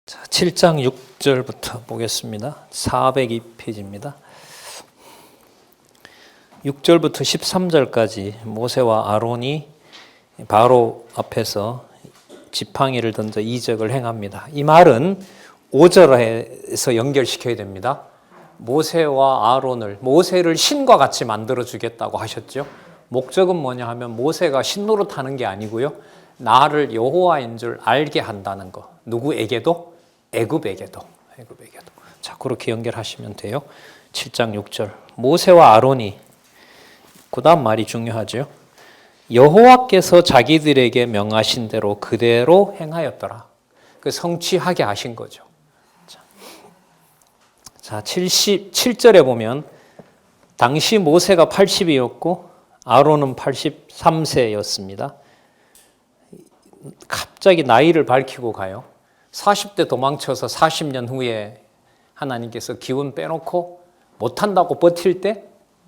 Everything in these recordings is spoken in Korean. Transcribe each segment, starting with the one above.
자, 7장 6절부터 보겠습니다. 402페이지입니다. 6절부터 13절까지 모세와 아론이 바로 앞에서 지팡이를 던져 이적을 행합니다. 이 말은 5절에서 연결시켜야 됩니다. 모세와 아론을, 모세를 신과 같이 만들어 주겠다고 하셨죠. 목적은 뭐냐 하면 모세가 신노릇하는 게 아니고요, 나를 여호와인 줄 알게 한다는 거. 누구에게도? 애굽에게도. 자, 그렇게 연결하시면 돼요. 7장 6절. 모세와 아론이, 그 다음 말이 중요하죠. 여호와께서 자기들에게 명하신 대로 그대로 행하였더라. 그 성취하게 하신 거죠. 자, 77절에 보면 당시 모세가 80이었고 아론은 83세였습니다. 갑자기 나이를 밝히고 가요. 40대 도망쳐서 40년 후에 하나님께서 기운 빼놓고 못한다고 버틸 때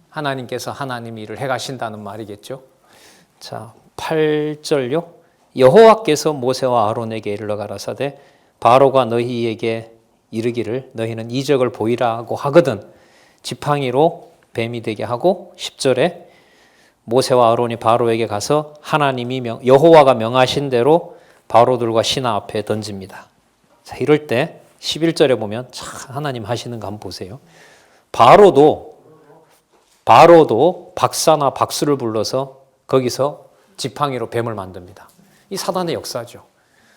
하나님께서 하나님 일을 해가신다는 말이겠죠. 자, 8절요. 여호와께서 모세와 아론에게 이르러 가라사대 바로가 너희에게 이르기를 너희는 이적을 보이라고 하거든 지팡이로 뱀이 되게 하고, 10절에 모세와 아론이 바로에게 가서 하나님이 여호와가 명하신 대로 바로들과 신하 앞에 던집니다. 자, 이럴 때 11절에 보면 참 하나님 하시는 거 한번 보세요. 바로도 박사나 박수를 불러서 거기서 지팡이로 뱀을 만듭니다. 이 사단의 역사죠.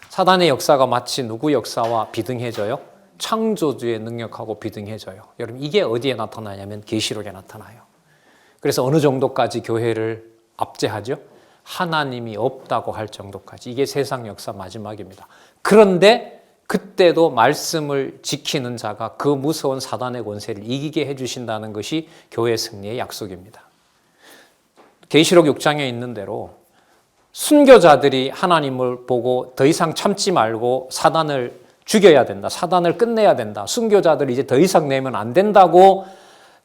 사단의 역사가 마치 누구 역사와 비등해져요? 창조주의 능력하고 비등해져요. 여러분, 이게 어디에 나타나냐면 계시록에 나타나요. 그래서 어느 정도까지 교회를 압제하죠? 하나님이 없다고 할 정도까지. 이게 세상 역사 마지막입니다. 그런데 그때도 말씀을 지키는 자가 그 무서운 사단의 권세를 이기게 해주신다는 것이 교회 승리의 약속입니다. 계시록 6장에 있는 대로 순교자들이 하나님을 보고 더 이상 참지 말고 사단을 죽여야 된다, 사단을 끝내야 된다, 순교자들이 이제 더 이상 내면 안 된다고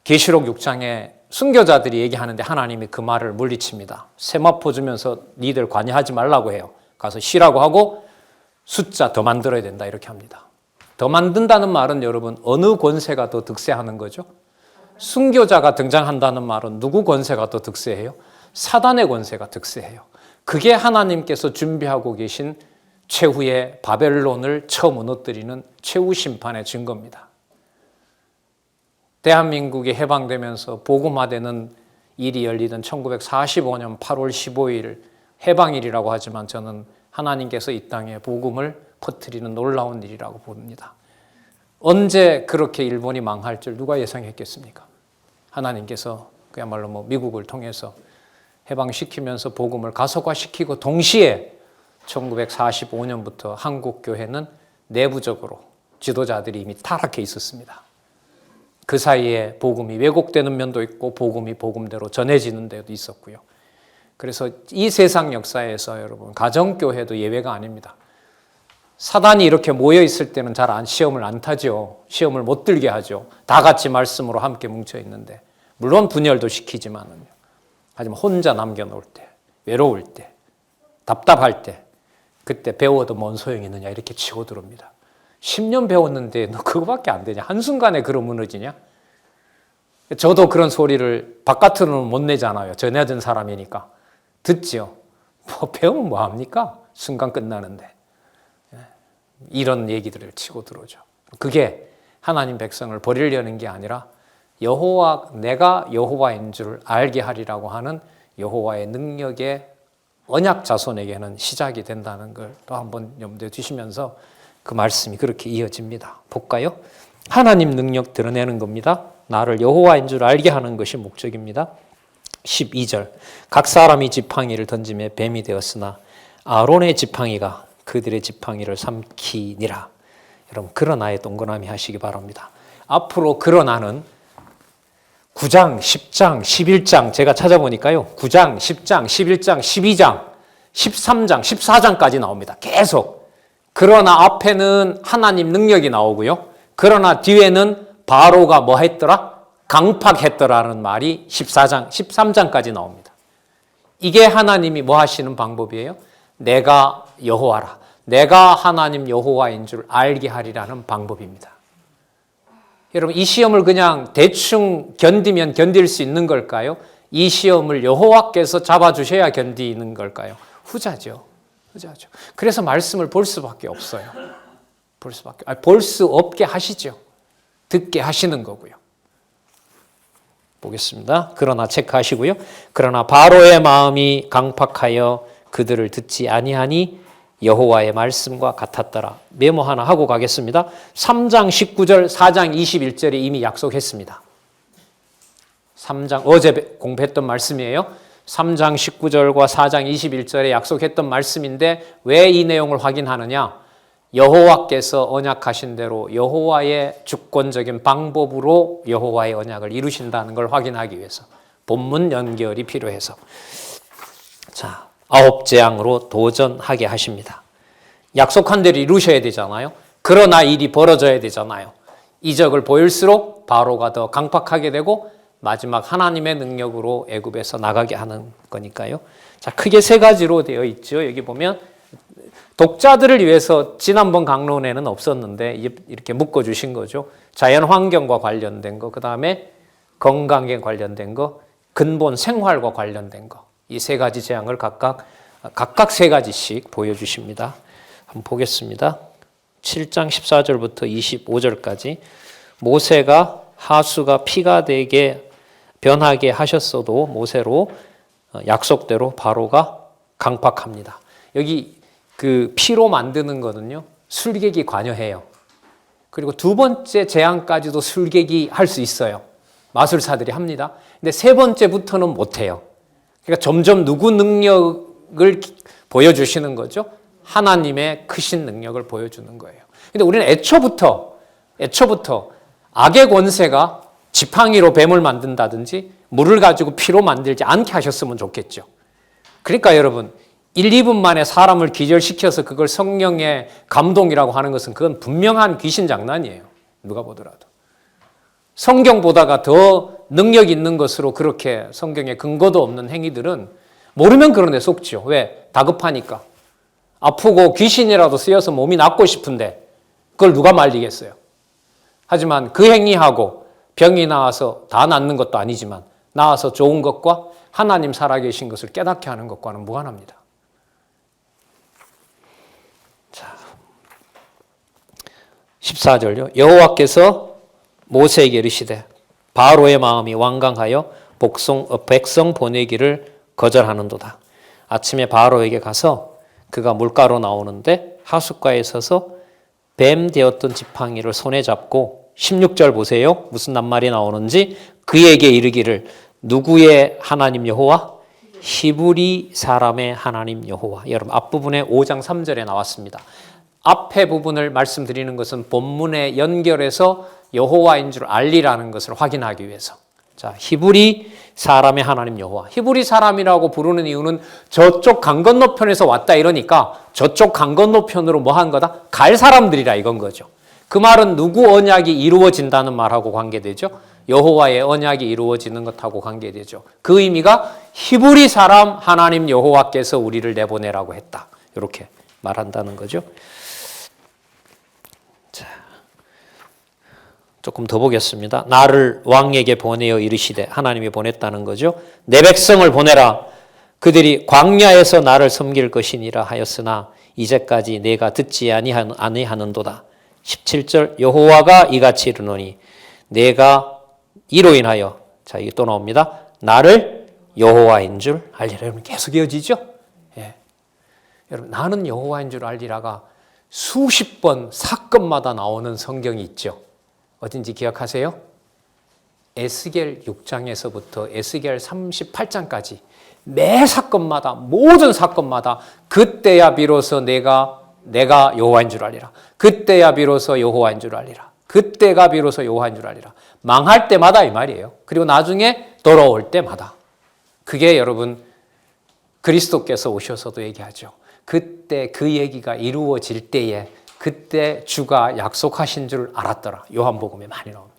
계시록 6장에 순교자들이 얘기하는데 하나님이 그 말을 물리칩니다. 세마포 주면서 니들 관여하지 말라고 해요. 가서 쉬라고 하고 숫자 더 만들어야 된다 이렇게 합니다. 더 만든다는 말은 여러분 어느 권세가 더 득세하는 거죠? 순교자가 등장한다는 말은 누구 권세가 더 득세해요? 사단의 권세가 득세해요. 그게 하나님께서 준비하고 계신 최후의 바벨론을 처음 무너뜨리는 최후 심판의 증거입니다. 대한민국이 해방되면서 복음화되는 일이 열리던 1945년 8월 15일 해방일이라고 하지만 저는 하나님께서 이 땅에 복음을 퍼뜨리는 놀라운 일이라고 봅니다. 언제 그렇게 일본이 망할 줄 누가 예상했겠습니까? 하나님께서 그야말로 미국을 통해서 해방시키면서 복음을 가속화시키고 동시에 1945년부터 한국 교회는 내부적으로 지도자들이 이미 타락해 있었습니다. 그 사이에 복음이 왜곡되는 면도 있고 복음이 복음대로 전해지는 데도 있었고요. 그래서 이 세상 역사에서 여러분 가정교회도 예외가 아닙니다. 사단이 이렇게 모여 있을 때는 시험을 안 타죠. 시험을 못 들게 하죠. 다 같이 말씀으로 함께 뭉쳐 있는데 물론 분열도 시키지만은요. 하지만 혼자 남겨놓을 때, 외로울 때, 답답할 때 그때 배워도 뭔 소용이 있느냐 이렇게 치고 들어옵니다. 10년 배웠는데 너 그거밖에 안 되냐? 한순간에 그러 무너지냐? 저도 그런 소리를 바깥으로는 못 내잖아요. 전해진 사람이니까. 듣지요. 배우면 뭐합니까? 순간 끝나는데. 이런 얘기들을 치고 들어오죠. 그게 하나님 백성을 버리려는 게 아니라 내가 여호와인 줄 알게 하리라고 하는 여호와의 능력의 언약 자손에게는 시작이 된다는 걸 또 한번 염두에 두시면서 그 말씀이 그렇게 이어집니다. 볼까요? 하나님 능력 드러내는 겁니다. 나를 여호와인 줄 알게 하는 것이 목적입니다. 12절. 각 사람이 지팡이를 던짐에 뱀이 되었으나 아론의 지팡이가 그들의 지팡이를 삼키니라. 여러분, 그러나에 동그라미 하시기 바랍니다. 앞으로 그러나는 9장, 10장, 11장 제가 찾아보니까요. 9장, 10장, 11장, 12장, 13장, 14장까지 나옵니다. 계속. 그러나 앞에는 하나님 능력이 나오고요. 그러나 뒤에는 바로가 뭐 했더라? 강팍했더라는 말이 14장, 13장까지 나옵니다. 이게 하나님이 뭐 하시는 방법이에요? 내가 여호와라. 내가 하나님 여호와인 줄 알게 하리라는 방법입니다. 여러분, 이 시험을 그냥 대충 견디면 견딜 수 있는 걸까요? 이 시험을 여호와께서 잡아주셔야 견디는 걸까요? 후자죠. 후자죠. 그래서 말씀을 볼 수밖에 없어요. 볼 수 없게 하시죠. 듣게 하시는 거고요. 보겠습니다. 그러나 체크하시고요. 그러나 바로의 마음이 강팍하여 그들을 듣지 아니하니 여호와의 말씀과 같았더라. 메모 하나 하고 가겠습니다. 3장 19절, 4장 21절에 이미 약속했습니다. 3장 어제 공부했던 말씀이에요. 3장 19절과 4장 21절에 약속했던 말씀인데 왜 이 내용을 확인하느냐? 여호와께서 언약하신 대로 여호와의 주권적인 방법으로 여호와의 언약을 이루신다는 걸 확인하기 위해서 본문 연결이 필요해서 자, 9 재앙으로 도전하게 하십니다. 약속한 대로 이루셔야 되잖아요. 그러나 일이 벌어져야 되잖아요. 이적을 보일수록 바로가 더 강팍하게 되고 마지막 하나님의 능력으로 애굽에서 나가게 하는 거니까요. 자, 크게 세 가지로 되어 있죠. 여기 보면 독자들을 위해서 지난번 강론에는 없었는데 이렇게 묶어주신 거죠. 자연 환경과 관련된 거, 그 다음에 건강에 관련된 거, 근본 생활과 관련된 거. 이 세 가지 재앙을 각각 세 가지씩 보여주십니다. 한번 보겠습니다. 7장 14절부터 25절까지 모세가 하수가 피가 되게 변하게 하셨어도 모세로 약속대로 바로가 강팍합니다. 여기 그 피로 만드는 거는요, 술객이 관여해요. 그리고 두 번째 재앙까지도 술객이 할 수 있어요. 마술사들이 합니다. 근데 세 번째부터는 못해요. 그러니까 점점 누구 능력을 보여주시는 거죠? 하나님의 크신 능력을 보여주는 거예요. 근데 우리는 애초부터 악의 권세가 지팡이로 뱀을 만든다든지 물을 가지고 피로 만들지 않게 하셨으면 좋겠죠. 그러니까 여러분, 1, 2분 만에 사람을 기절시켜서 그걸 성령의 감동이라고 하는 것은 그건 분명한 귀신 장난이에요. 누가 보더라도. 성경 보다가 더 능력 있는 것으로 그렇게 성경에 근거도 없는 행위들은 모르면 그런 데 속죠. 왜? 다급하니까. 아프고 귀신이라도 쓰여서 몸이 낫고 싶은데 그걸 누가 말리겠어요. 하지만 그 행위하고 병이 나와서 다 낫는 것도 아니지만 나와서 좋은 것과 하나님 살아계신 것을 깨닫게 하는 것과는 무관합니다. 자, 14절요. 여호와께서 모세에게 이르시되 바로의 마음이 완강하여 백성 보내기를 거절하는도다. 아침에 바로에게 가서 그가 물가로 나오는데 하숫가에 서서 뱀 되었던 지팡이를 손에 잡고 16절 보세요. 무슨 낱말이 나오는지 그에게 이르기를 누구의 하나님 여호와? 히브리 사람의 하나님 여호와. 여러분 앞부분에 5장 3절에 나왔습니다. 앞에 부분을 말씀드리는 것은 본문에 연결해서 여호와인 줄 알리라는 것을 확인하기 위해서. 자, 히브리 사람의 하나님 여호와. 히브리 사람이라고 부르는 이유는 저쪽 강 건너편에서 왔다 이러니까 저쪽 강 건너편으로 뭐 한 거다? 갈 사람들이라 이건 거죠. 그 말은 누구 언약이 이루어진다는 말하고 관계되죠. 여호와의 언약이 이루어지는 것하고 관계되죠. 그 의미가 히브리 사람 하나님 여호와께서 우리를 내보내라고 했다. 이렇게 말한다는 거죠. 자, 조금 더 보겠습니다. 나를 왕에게 보내어 이르시되 하나님이 보냈다는 거죠. 내 백성을 보내라. 그들이 광야에서 나를 섬길 것이니라 하였으나 이제까지 내가 듣지 아니하는도다. 17절 여호와가 이같이 이르노니 내가 이로 인하여 자 이게 또 나옵니다. 나를 여호와인 줄 알리라. 여러분 계속 이어지죠? 예. 여러분 나는 여호와인 줄 알리라가 수십 번 사건마다 나오는 성경이 있죠. 어딘지 기억하세요? 에스겔 6장에서부터 에스겔 38장까지 매 사건마다 모든 사건마다 그때야 비로소 내가 여호와인 줄 알리라. 그때야 비로소 여호와인 줄 알리라. 그때가 비로소 여호와인 줄 알리라. 망할 때마다 이 말이에요. 그리고 나중에 돌아올 때마다. 그게 여러분 그리스도께서 오셔서도 얘기하죠. 그때 그 얘기가 이루어질 때에 그때 주가 약속하신 줄 알았더라. 요한복음에 많이 나옵니다.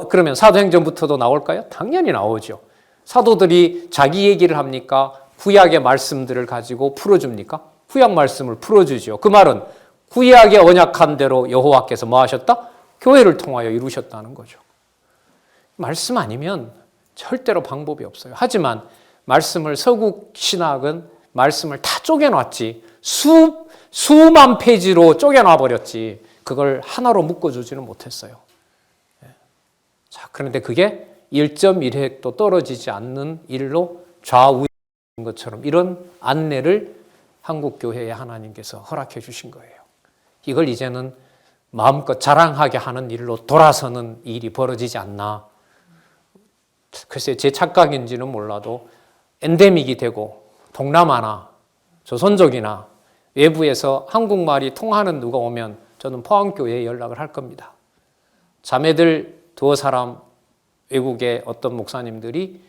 그러면 사도행전부터도 나올까요? 당연히 나오죠. 사도들이 자기 얘기를 합니까? 구약의 말씀들을 가지고 풀어줍니까? 구약 말씀을 풀어주죠. 그 말은 구약의 언약한 대로 여호와께서 뭐 하셨다? 교회를 통하여 이루셨다는 거죠. 말씀 아니면 절대로 방법이 없어요. 하지만 말씀을 서구 신학은 말씀을 다 쪼개놨지 수만 페이지로 쪼개놔 버렸지 그걸 하나로 묶어주지는 못했어요. 자, 그런데 그게 1.1획도 떨어지지 않는 일로 좌우인 것처럼 이런 안내를 한국교회에 하나님께서 허락해 주신 거예요. 이걸 이제는 마음껏 자랑하게 하는 일로 돌아서는 일이 벌어지지 않나. 글쎄 제 착각인지는 몰라도 엔데믹이 되고 동남아나 조선족이나 외부에서 한국말이 통하는 누가 오면 저는 포항교회에 연락을 할 겁니다. 자매들 두어 사람 외국의 어떤 목사님들이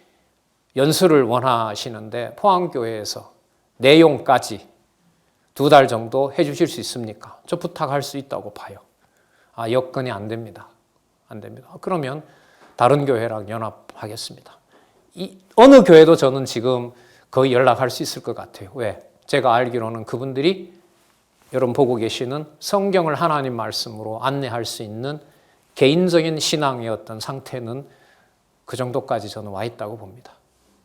연수를 원하시는데 포항교회에서 내용까지 2달 정도 해주실 수 있습니까? 저 부탁할 수 있다고 봐요. 여건이 안 됩니다. 안 됩니다. 그러면 다른 교회랑 연합하겠습니다. 어느 교회도 저는 지금 거의 연락할 수 있을 것 같아요. 왜? 제가 알기로는 그분들이 여러분 보고 계시는 성경을 하나님 말씀으로 안내할 수 있는 개인적인 신앙의 어떤 상태는 그 정도까지 저는 와 있다고 봅니다.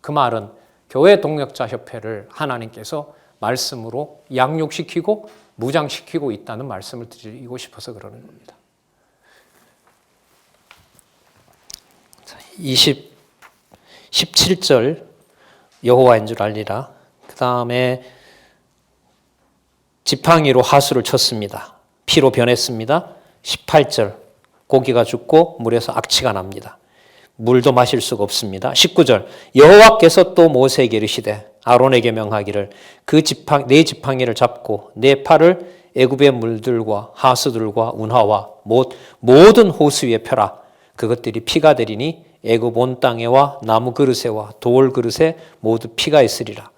그 말은 교회 동역자 협회를 하나님께서 말씀으로 양육시키고 무장시키고 있다는 말씀을 드리고 싶어서 그러는 겁니다. 17절 여호와인 줄 알리라. 그 다음에 지팡이로 하수를 쳤습니다. 피로 변했습니다. 18절 고기가 죽고 물에서 악취가 납니다. 물도 마실 수가 없습니다. 19절 여호와께서 또 모세에게 이르시되 아론에게 명하기를 내 지팡이를 잡고 내 팔을 애굽의 물들과 하수들과 운하와 모든 호수 위에 펴라. 그것들이 피가 되리니 애굽 온 땅에와 나무 그릇에와 돌 그릇에 모두 피가 있으리라.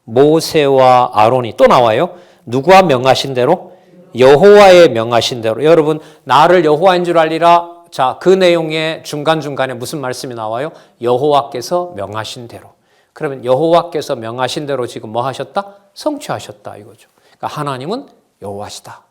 모세와 아론이 또 나와요. 누구와 명하신 대로? 여호와의 명하신 대로. 여러분 나를 여호와인 줄 알리라. 자, 그 내용의 중간중간에 무슨 말씀이 나와요? 여호와께서 명하신 대로. 그러면 여호와께서 명하신 대로 지금 뭐 하셨다? 성취하셨다 이거죠. 그러니까 하나님은 여호와시다.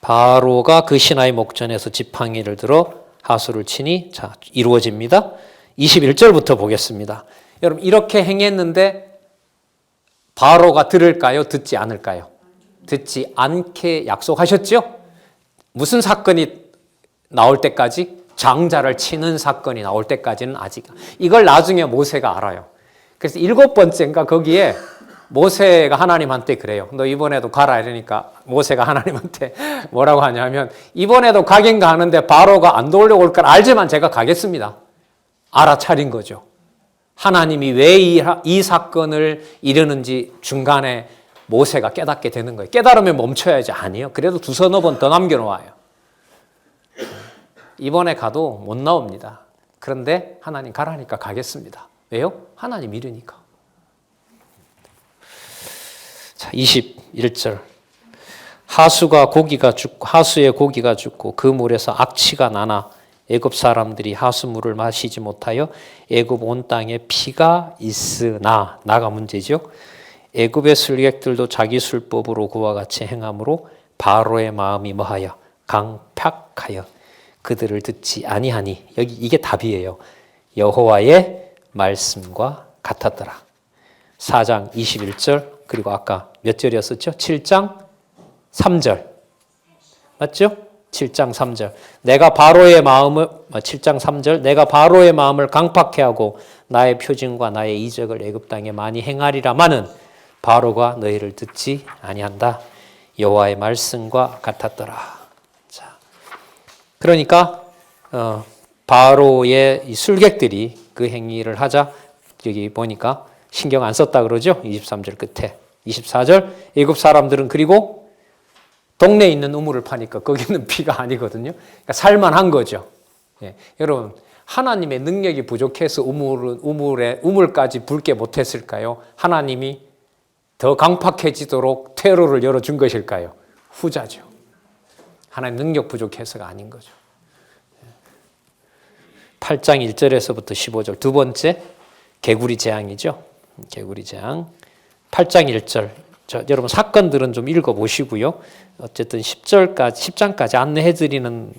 바로가 그 신하의 목전에서 지팡이를 들어 하수를 치니 자 이루어집니다. 21절부터 보겠습니다. 여러분 이렇게 행했는데 바로가 들을까요? 듣지 않을까요? 듣지 않게 약속하셨죠? 무슨 사건이 나올 때까지? 장자를 치는 사건이 나올 때까지는 아직. 이걸 나중에 모세가 알아요. 그래서 7번째인가 거기에 모세가 하나님한테 그래요. 너 이번에도 가라 이러니까 모세가 하나님한테 뭐라고 하냐면 이번에도 가긴가 하는데 바로가 안 돌려올 걸 알지만 제가 가겠습니다. 알아차린 거죠. 하나님이 왜 이 사건을 이르는지 중간에 모세가 깨닫게 되는 거예요. 깨달으면 멈춰야지. 아니요. 그래도 2-3번 더 남겨놓아요. 이번에 가도 못 나옵니다. 그런데 하나님 가라니까 가겠습니다. 왜요? 하나님 이르니까. 자, 21절. 하수에 고기가 죽고 그 물에서 악취가 나나 애굽 사람들이 하수물을 마시지 못하여 애굽 온 땅에 피가 있으나 나가 문제죠. 애굽의 술객들도 자기 술법으로 그와 같이 행함으로 바로의 마음이 뭐하여 강팍하여 그들을 듣지 아니하니 여기 이게 답이에요. 여호와의 말씀과 같았더라. 4장 21절 그리고 아까 몇 절이었었죠? 7장 3절 맞죠? 7장 3절 내가 바로의 마음을 7장 3절 내가 바로의 마음을 강팍해 하고 나의 표징과 나의 이적을 애굽 땅에 많이 행하리라마는 바로가 너희를 듣지 아니한다. 여호와의 말씀과 같았더라. 자, 그러니까 바로의 이 술객들이 그 행위를 하자 여기 보니까 신경 안 썼다 그러죠. 23절 끝에 24절 애굽 사람들은 그리고 동네에 있는 우물을 파니까 거기는 피가 아니거든요. 그러니까 살만한 거죠. 예. 여러분 하나님의 능력이 부족해서 우물까지 붉게 못했을까요? 하나님이 더 강팍해지도록 퇴로를 열어준 것일까요? 후자죠. 하나님 능력 부족해서가 아닌 거죠. 8장 1절에서부터 15절 두 번째 개구리 재앙이죠. 개구리 재앙 8장 1절. 여러분 사건들은 좀 읽어보시고요. 어쨌든 10장까지 안내해드리는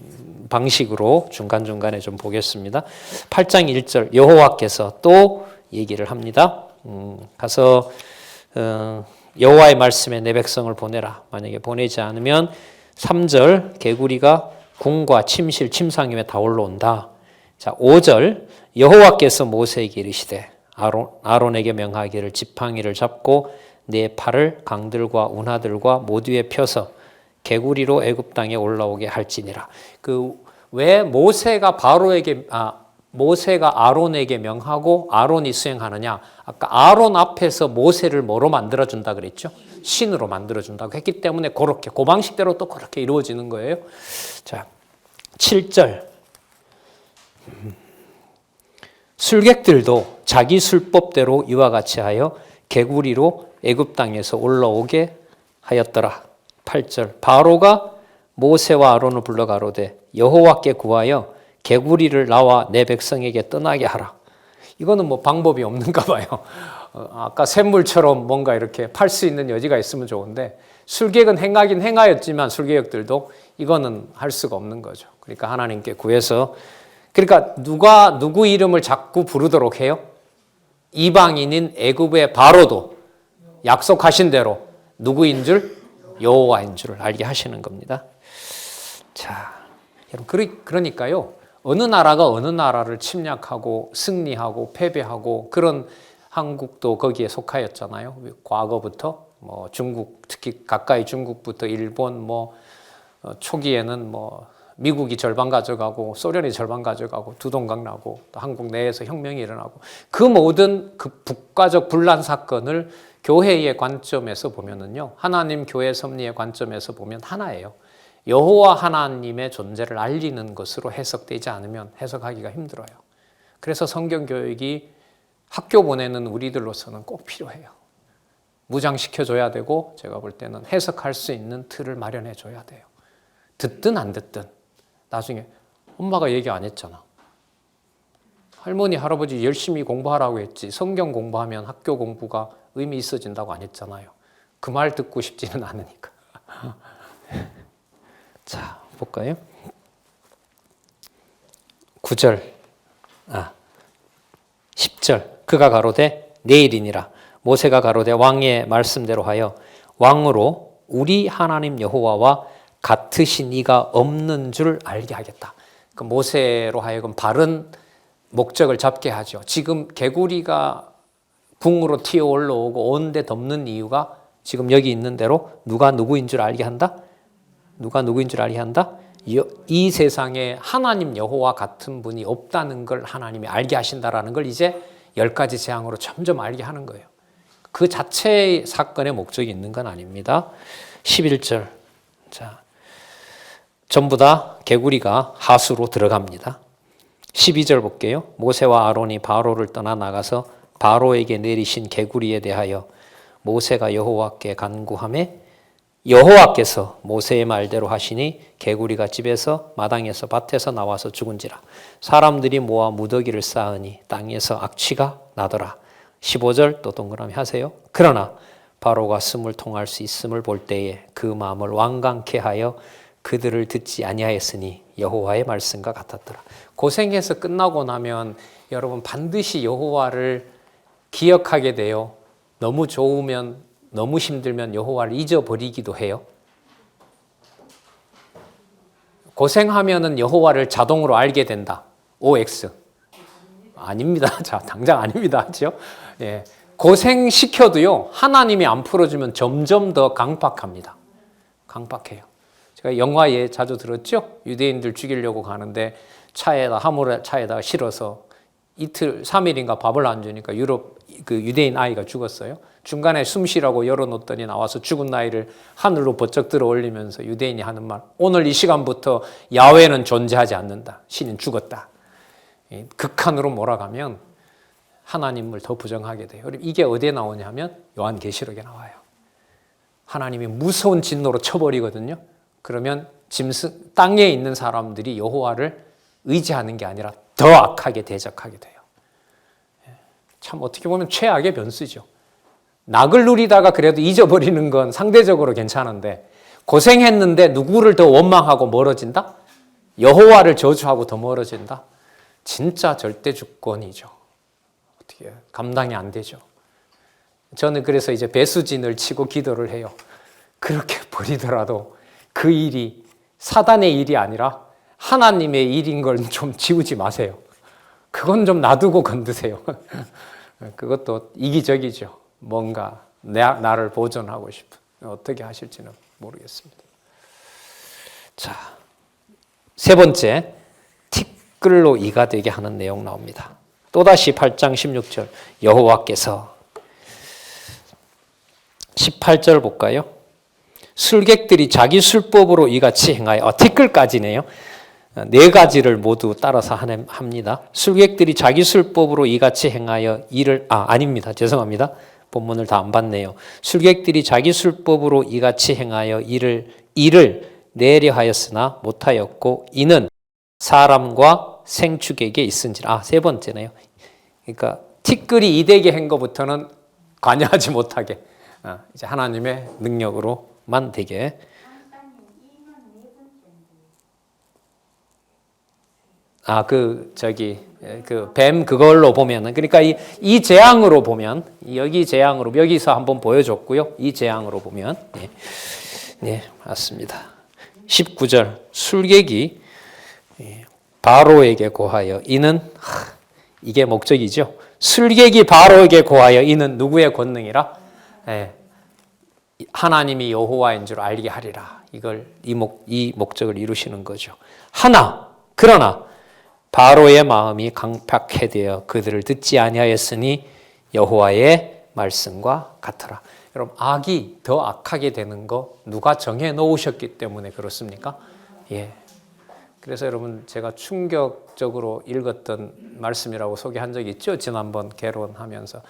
방식으로 중간중간에 좀 보겠습니다. 8장 1절 여호와께서 또 얘기를 합니다. 가서 여호와의 말씀에 내 백성을 보내라. 만약에 보내지 않으면 3절 개구리가 궁과 침실, 침상임에 다 올라온다. 자, 5절 여호와께서 모세에게 이르시되 아론에게 명하기를 지팡이를 잡고 내 팔을 강들과 운하들과 모두에 펴서 개구리로 애굽 땅에 올라오게 할지니라. 왜 모세가 아론에게 명하고 아론이 수행하느냐? 아까 아론 앞에서 모세를 뭐로 만들어 준다 그랬죠? 신으로 만들어 준다고 했기 때문에 그렇게 그 방식대로 또 그렇게 이루어지는 거예요. 자, 7절. 술객들도 자기 술법대로 이와 같이 하여 개구리로 애굽 땅에서 올라오게 하였더라. 8절. 바로가 모세와 아론을 불러 가로되 여호와께 구하여 개구리를 나와 내 백성에게 떠나게 하라. 이거는 뭐 방법이 없는가 봐요. 아까 샘물처럼 뭔가 이렇게 팔 수 있는 여지가 있으면 좋은데 술객은 행하긴 행하였지만 술객들도 이거는 할 수가 없는 거죠. 그러니까 하나님께 구해서 그러니까 누구 이름을 자꾸 부르도록 해요? 이방인인 애굽의 바로도 약속하신 대로 누구인 줄? 여호와인 줄을 알게 하시는 겁니다. 자, 여러분 그러니까요. 어느 나라가 어느 나라를 침략하고 승리하고 패배하고 그런 한국도 거기에 속하였잖아요. 과거부터 뭐 중국 특히 가까이 중국부터 일본 초기에는 미국이 절반 가져가고 소련이 절반 가져가고 두동강 나고 또 한국 내에서 혁명이 일어나고 그 모든 그 국가적 분란 사건을 교회의 관점에서 보면은요. 하나님 교회 섭리의 관점에서 보면 하나예요. 여호와 하나님의 존재를 알리는 것으로 해석되지 않으면 해석하기가 힘들어요. 그래서 성경 교육이 학교 보내는 우리들로서는 꼭 필요해요. 무장시켜줘야 되고 제가 볼 때는 해석할 수 있는 틀을 마련해줘야 돼요. 듣든 안 듣든 나중에 엄마가 얘기 안 했잖아. 할머니, 할아버지 열심히 공부하라고 했지 성경 공부하면 학교 공부가 의미 있어진다고 안 했잖아요. 그 말 듣고 싶지는 않으니까. 자, 볼까요? 9절, 10절. 그가 가로되 내일이니라. 모세가 가로되 왕의 말씀대로 하여 왕으로 우리 하나님 여호와와 같으신 이가 없는 줄 알게 하겠다. 그 모세로 하여금 바른 목적을 잡게 하죠. 지금 개구리가 궁으로 튀어 올라오고 온데 덮는 이유가 지금 여기 있는 대로 누가 누구인 줄 알게 한다? 누가 누구인 줄 알게 한다? 이 세상에 하나님 여호와 같은 분이 없다는 걸 하나님이 알게 하신다라는 걸 이제 10가지 재앙으로 점점 알게 하는 거예요. 그 자체의 사건의 목적이 있는 건 아닙니다. 11절. 자, 전부 다 개구리가 하수로 들어갑니다. 12절 볼게요. 모세와 아론이 바로를 떠나 나가서 바로에게 내리신 개구리에 대하여 모세가 여호와께 간구하매 여호와께서 모세의 말대로 하시니 개구리가 집에서 마당에서 밭에서 나와서 죽은지라. 사람들이 모아 무더기를 쌓으니 땅에서 악취가 나더라. 15절 또 동그라미 하세요. 그러나 바로가 숨을 통할 수 있음을 볼 때에 그 마음을 완강케 하여 그들을 듣지 아니하였으니 여호와의 말씀과 같았더라. 고생해서 끝나고 나면 여러분 반드시 여호와를 기억하게 돼요. 너무 좋으면 너무 힘들면 여호와를 잊어버리기도 해요. 고생하면은 여호와를 자동으로 알게 된다. OX. 아닙니다. 자, 당장 아닙니다. 그렇죠? 예. 고생시켜도요. 하나님이 안 풀어주면 점점 더 강박합니다. 강박해요. 제가 영화에 자주 들었죠? 유대인들 죽이려고 가는데 화물 차에다가 실어서 이틀, 3일인가 밥을 안 주니까 그 유대인 아이가 죽었어요. 중간에 숨 쉬라고 열어놓더니 나와서 죽은 아이를 하늘로 번쩍 들어 올리면서 유대인이 하는 말, 오늘 이 시간부터 야훼는 존재하지 않는다. 신은 죽었다. 극한으로 몰아가면 하나님을 더 부정하게 돼요. 이게 어디에 나오냐면 요한계시록에 나와요. 하나님이 무서운 진노로 쳐버리거든요. 그러면 땅에 있는 사람들이 여호와를 의지하는 게 아니라 더 악하게 대적하게 돼요. 참 어떻게 보면 최악의 변수죠. 낙을 누리다가 그래도 잊어버리는 건 상대적으로 괜찮은데 고생했는데 누구를 더 원망하고 멀어진다? 여호와를 저주하고 더 멀어진다? 진짜 절대 주권이죠. 어떻게 감당이 안 되죠. 저는 그래서 이제 배수진을 치고 기도를 해요. 그렇게 버리더라도 그 일이 사단의 일이 아니라 하나님의 일인 걸 좀 지우지 마세요. 그건 좀 놔두고 건드세요. 그것도 이기적이죠. 뭔가 나를 보존하고 싶은. 어떻게 하실지는 모르겠습니다. 자, 세 번째, 티끌로 이가 되게 하는 내용 나옵니다. 또다시 8장 16절 여호와께서 18절 볼까요? 술객들이 자기 술법으로 이같이 행하여 티끌까지네요. 네 가지를 모두 따라서 합니다. 술객들이 자기 술법으로 이같이 행하여 아닙니다. 죄송합니다. 본문을 다 안 봤네요. 술객들이 자기 술법으로 이같이 행하여 이를 내려 하였으나 못하였고 이는 사람과 생축에게 있은지라. 세 번째네요. 그러니까 티끌이 이되게 한 것부터는 관여하지 못하게 이제 하나님의 능력으로만 되게. 뱀 그걸로 보면은, 그러니까 이 재앙으로 보면, 여기 재앙으로, 여기서 한번 보여줬고요. 이 재앙으로 보면, 네, 맞습니다. 19절, 술객이 바로에게 고하여 이는, 이게 목적이죠. 술객이 바로에게 고하여 이는 누구의 권능이라? 하나님이 여호와인 줄 알게 하리라. 이 목적을 이루시는 거죠. 그러나 바로의 마음이 강팍해 되어 그들을 듣지 아니하였으니 여호와의 말씀과 같으라. 여러분, 악이 더 악하게 되는 거 누가 정해 놓으셨기 때문에 그렇습니까? 예. 그래서 여러분, 제가 충격적으로 읽었던 말씀이라고 소개한 적이 있죠. 지난번 개론하면서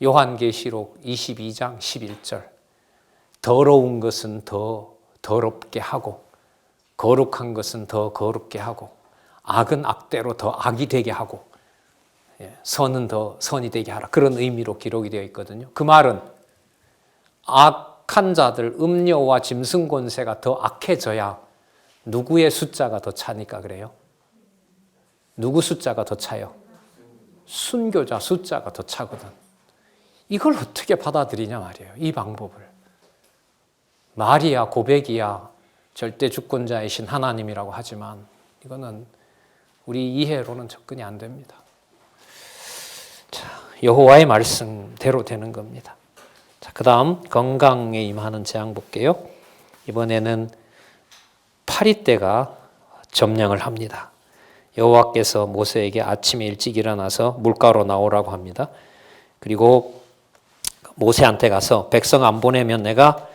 요한계시록 22장 11절. 더러운 것은 더 더럽게 하고 거룩한 것은 더 거룩게 하고 악은 악대로 더 악이 되게 하고 선은 더 선이 되게 하라. 그런 의미로 기록이 되어 있거든요. 그 말은 악한 자들, 음녀와 짐승 권세가 더 악해져야 누구의 숫자가 더 차니까 그래요? 누구 숫자가 더 차요? 순교자 숫자가 더 차거든. 이걸 어떻게 받아들이냐 말이에요. 이 방법을. 말이야 고백이야 절대 주권자이신 하나님이라고 하지만 이거는 우리 이해로는 접근이 안 됩니다. 자, 여호와의 말씀대로 되는 겁니다. 자, 그다음 건강에 임하는 재앙 볼게요. 이번에는 파리떼가 점령을 합니다. 여호와께서 모세에게 아침에 일찍 일어나서 물가로 나오라고 합니다. 그리고 모세한테 가서 백성 안 보내면 내가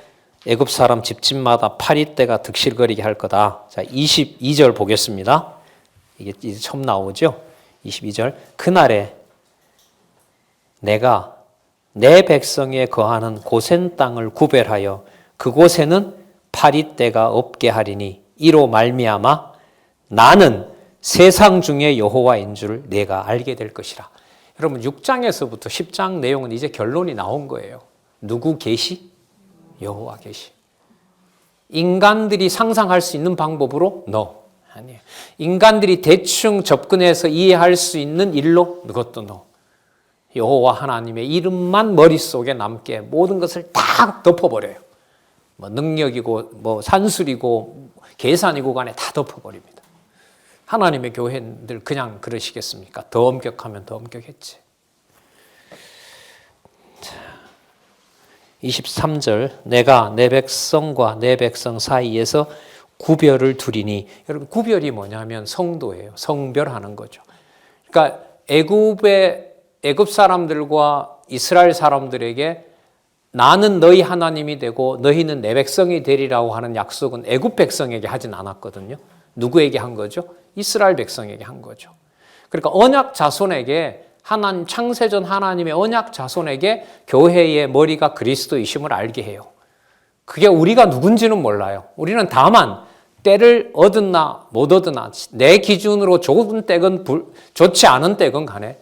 애굽 사람 집집마다 파리떼가 득실거리게 할 거다. 자, 22절 보겠습니다. 이게 이제 처음 나오죠. 22절. 그날에 내가 내 백성에 거하는 고센 땅을 구별하여 그곳에는 파리떼가 없게 하리니 이로 말미암아 나는 세상 중에 여호와인 줄 내가 알게 될 것이라. 여러분 6장에서부터 10장 내용은 이제 결론이 나온 거예요. 누구 계시? 여호와 계시. 인간들이 상상할 수 있는 방법으로? No. 아니에요. 인간들이 대충 접근해서 이해할 수 있는 일로? 그것도 no. 여호와 하나님의 이름만 머릿속에 남게 모든 것을 다 덮어버려요. 뭐 능력이고 뭐 산술이고 계산이고 간에 다 덮어버립니다. 하나님의 교회들 그냥 그러시겠습니까? 더 엄격하면 더 엄격했지. 23절 내가 내 백성과 내 백성 사이에서 구별을 두리니. 여러분 구별이 뭐냐면 성도예요. 성별하는 거죠. 그러니까 애굽 사람들과 이스라엘 사람들에게 나는 너희 하나님이 되고 너희는 내 백성이 되리라고 하는 약속은 애굽 백성에게 하진 않았거든요. 누구에게 한 거죠? 이스라엘 백성에게 한 거죠. 그러니까 언약 자손에게 하나님 창세전 하나님의 언약 자손에게 교회의 머리가 그리스도이심을 알게 해요. 그게 우리가 누군지는 몰라요. 우리는 다만 때를 얻으나 못 얻으나 내 기준으로 좋은 때건 좋지 않은 때건 간에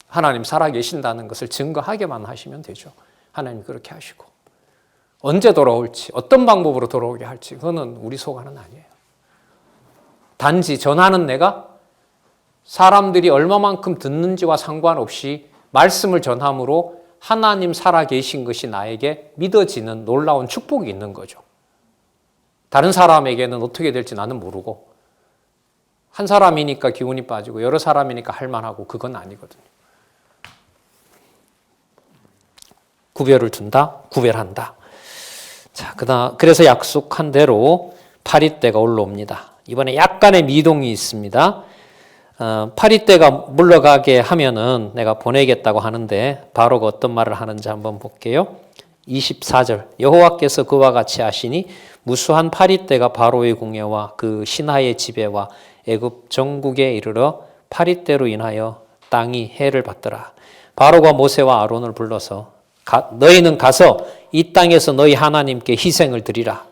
하나님 살아계신다는 것을 증거하게만 하시면 되죠. 하나님 그렇게 하시고 언제 돌아올지 어떤 방법으로 돌아오게 할지 그거는 우리 소관은 아니에요. 단지 전하는 내가 사람들이 얼마만큼 듣는지와 상관없이 말씀을 전함으로 하나님 살아계신 것이 나에게 믿어지는 놀라운 축복이 있는 거죠. 다른 사람에게는 어떻게 될지 나는 모르고 한 사람이니까 기운이 빠지고 여러 사람이니까 할만하고 그건 아니거든요. 구별을 둔다, 구별한다. 자, 그래서 약속한 대로 파리떼가 올라옵니다. 이번에 약간의 미동이 있습니다. 파리떼가 물러가게 하면은 내가 보내겠다고 하는데 바로가 어떤 말을 하는지 한번 볼게요. 24절 여호와께서 그와 같이 하시니 무수한 파리떼가 바로의 궁예와 그 신하의 지배와 애굽 전국에 이르러 파리떼로 인하여 땅이 해를 받더라. 바로가 모세와 아론을 불러서 너희는 가서 이 땅에서 너희 하나님께 희생을 드리라.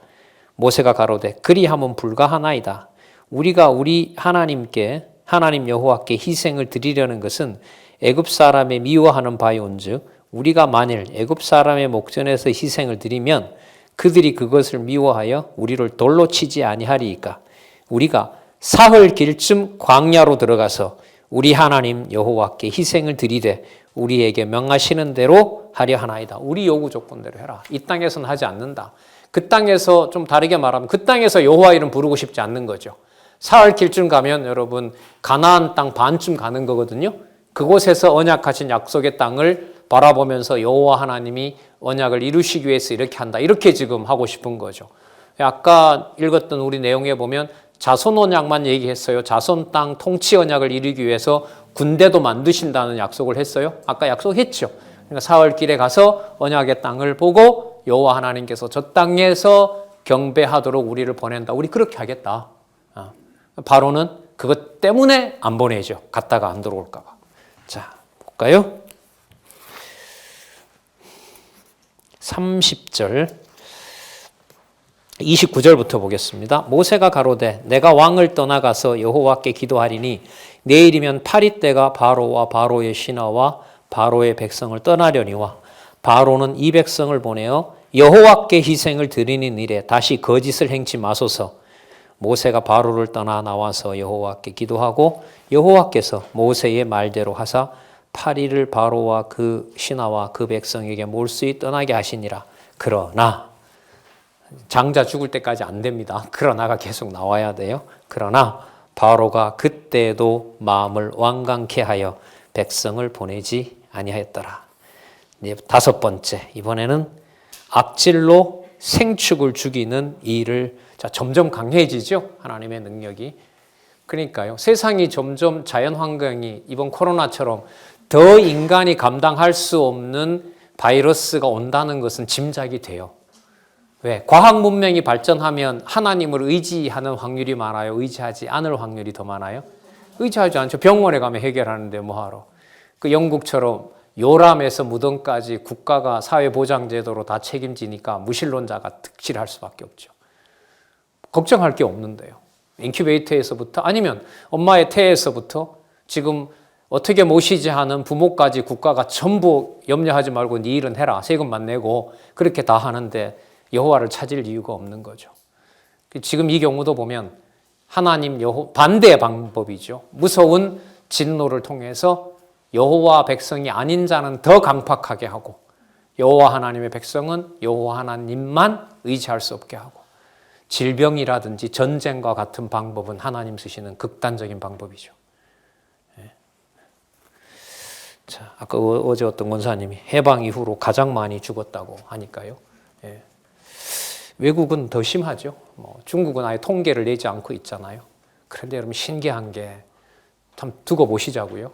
모세가 가로되 그리하면 불가하나이다. 우리가 우리 하나님께 하나님 여호와께 희생을 드리려는 것은 애굽 사람의 미워하는 바이온즉 우리가 만일 애굽 사람의 목전에서 희생을 드리면 그들이 그것을 미워하여 우리를 돌로 치지 아니하리이까. 우리가 사흘 길쯤 광야로 들어가서 우리 하나님 여호와께 희생을 드리되 우리에게 명하시는 대로 하려 하나이다. 우리 요구 조건대로 해라. 이 땅에서는 하지 않는다. 그 땅에서 좀 다르게 말하면 그 땅에서 여호와 이름 부르고 싶지 않는 거죠. 사흘 길쯤 가면 여러분 가나안 땅 반쯤 가는 거거든요. 그곳에서 언약하신 약속의 땅을 바라보면서 여호와 하나님이 언약을 이루시기 위해서 이렇게 한다. 이렇게 지금 하고 싶은 거죠. 아까 읽었던 우리 내용에 보면 자손 언약만 얘기했어요. 자손 땅 통치 언약을 이루기 위해서 군대도 만드신다는 약속을 했어요. 아까 약속했죠. 그러니까 사흘 길에 가서 언약의 땅을 보고 여호와 하나님께서 저 땅에서 경배하도록 우리를 보낸다. 우리 그렇게 하겠다. 바로는 그것 때문에 안 보내죠. 갔다가 안 들어올까 봐. 자, 볼까요? 30절 29절부터 보겠습니다. 모세가 가로되 내가 왕을 떠나가서 여호와께 기도하리니 내일이면 파리떼가 바로와 바로의 신하와 바로의 백성을 떠나려니와 바로는 이 백성을 보내어 여호와께 희생을 드리는 일에 다시 거짓을 행치 마소서. 모세가 바로를 떠나 나와서 여호와께 기도하고 여호와께서 모세의 말대로 하사 파리를 바로와 그 신하와 그 백성에게 몰수히 떠나게 하시니라. 그러나 장자 죽을 때까지 안 됩니다. 그러나가 계속 나와야 돼요. 그러나 바로가 그때도 마음을 완강케 하여 백성을 보내지 아니하였더라. 다섯 번째, 이번에는 악질로 생축을 죽이는 일을 점점 강해지죠. 하나님의 능력이. 그러니까요. 세상이 점점 자연 환경이 이번 코로나처럼 더 인간이 감당할 수 없는 바이러스가 온다는 것은 짐작이 돼요. 왜? 과학 문명이 발전하면 하나님을 의지하는 확률이 많아요? 의지하지 않을 확률이 더 많아요? 의지하지 않죠. 병원에 가면 해결하는데 뭐하러. 그 영국처럼 요람에서 무덤까지 국가가 사회보장제도로 다 책임지니까 무신론자가 득실할 수밖에 없죠. 걱정할 게 없는데요. 인큐베이터에서부터 아니면 엄마의 태에서부터 지금 어떻게 모시지 하는 부모까지 국가가 전부 염려하지 말고 네 일은 해라. 세금만 내고 그렇게 다 하는데 여호와를 찾을 이유가 없는 거죠. 지금 이 경우도 보면 하나님 반대의 방법이죠. 무서운 진노를 통해서 여호와 백성이 아닌 자는 더 강팍하게 하고 여호와 하나님의 백성은 여호와 하나님만 의지할 수 없게 하고 질병이라든지 전쟁과 같은 방법은 하나님 쓰시는 극단적인 방법이죠. 자, 아까 어제 어떤 권사님이 해방 이후로 가장 많이 죽었다고 하니까요. 외국은 더 심하죠. 중국은 아예 통계를 내지 않고 있잖아요. 그런데 여러분 신기한 게 참 두고 보시자고요.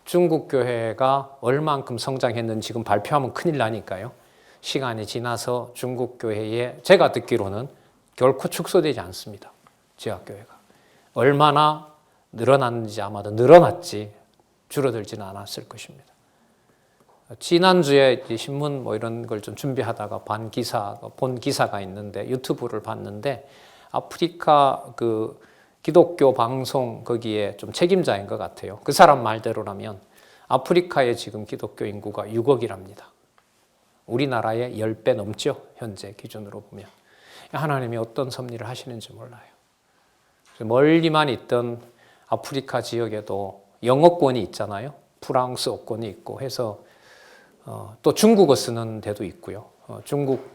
중국 교회가 얼만큼 성장했는지 지금 발표하면 큰일 나니까요. 시간이 지나서 중국 교회에 제가 듣기로는 결코 축소되지 않습니다. 지하교회가. 얼마나 늘어났는지 아마도 늘어났지 줄어들지는 않았을 것입니다. 지난주에 신문 이런 걸 좀 준비하다가 본 기사가 있는데 유튜브를 봤는데 아프리카 그 기독교 방송 거기에 좀 책임자인 것 같아요. 그 사람 말대로라면 아프리카의 지금 기독교 인구가 6억이랍니다. 우리나라의 10배 넘죠. 현재 기준으로 보면. 하나님이 어떤 섭리를 하시는지 몰라요. 멀리만 있던 아프리카 지역에도 영어권이 있잖아요. 프랑스어권이 있고 해서 또 중국어 쓰는 데도 있고요. 중국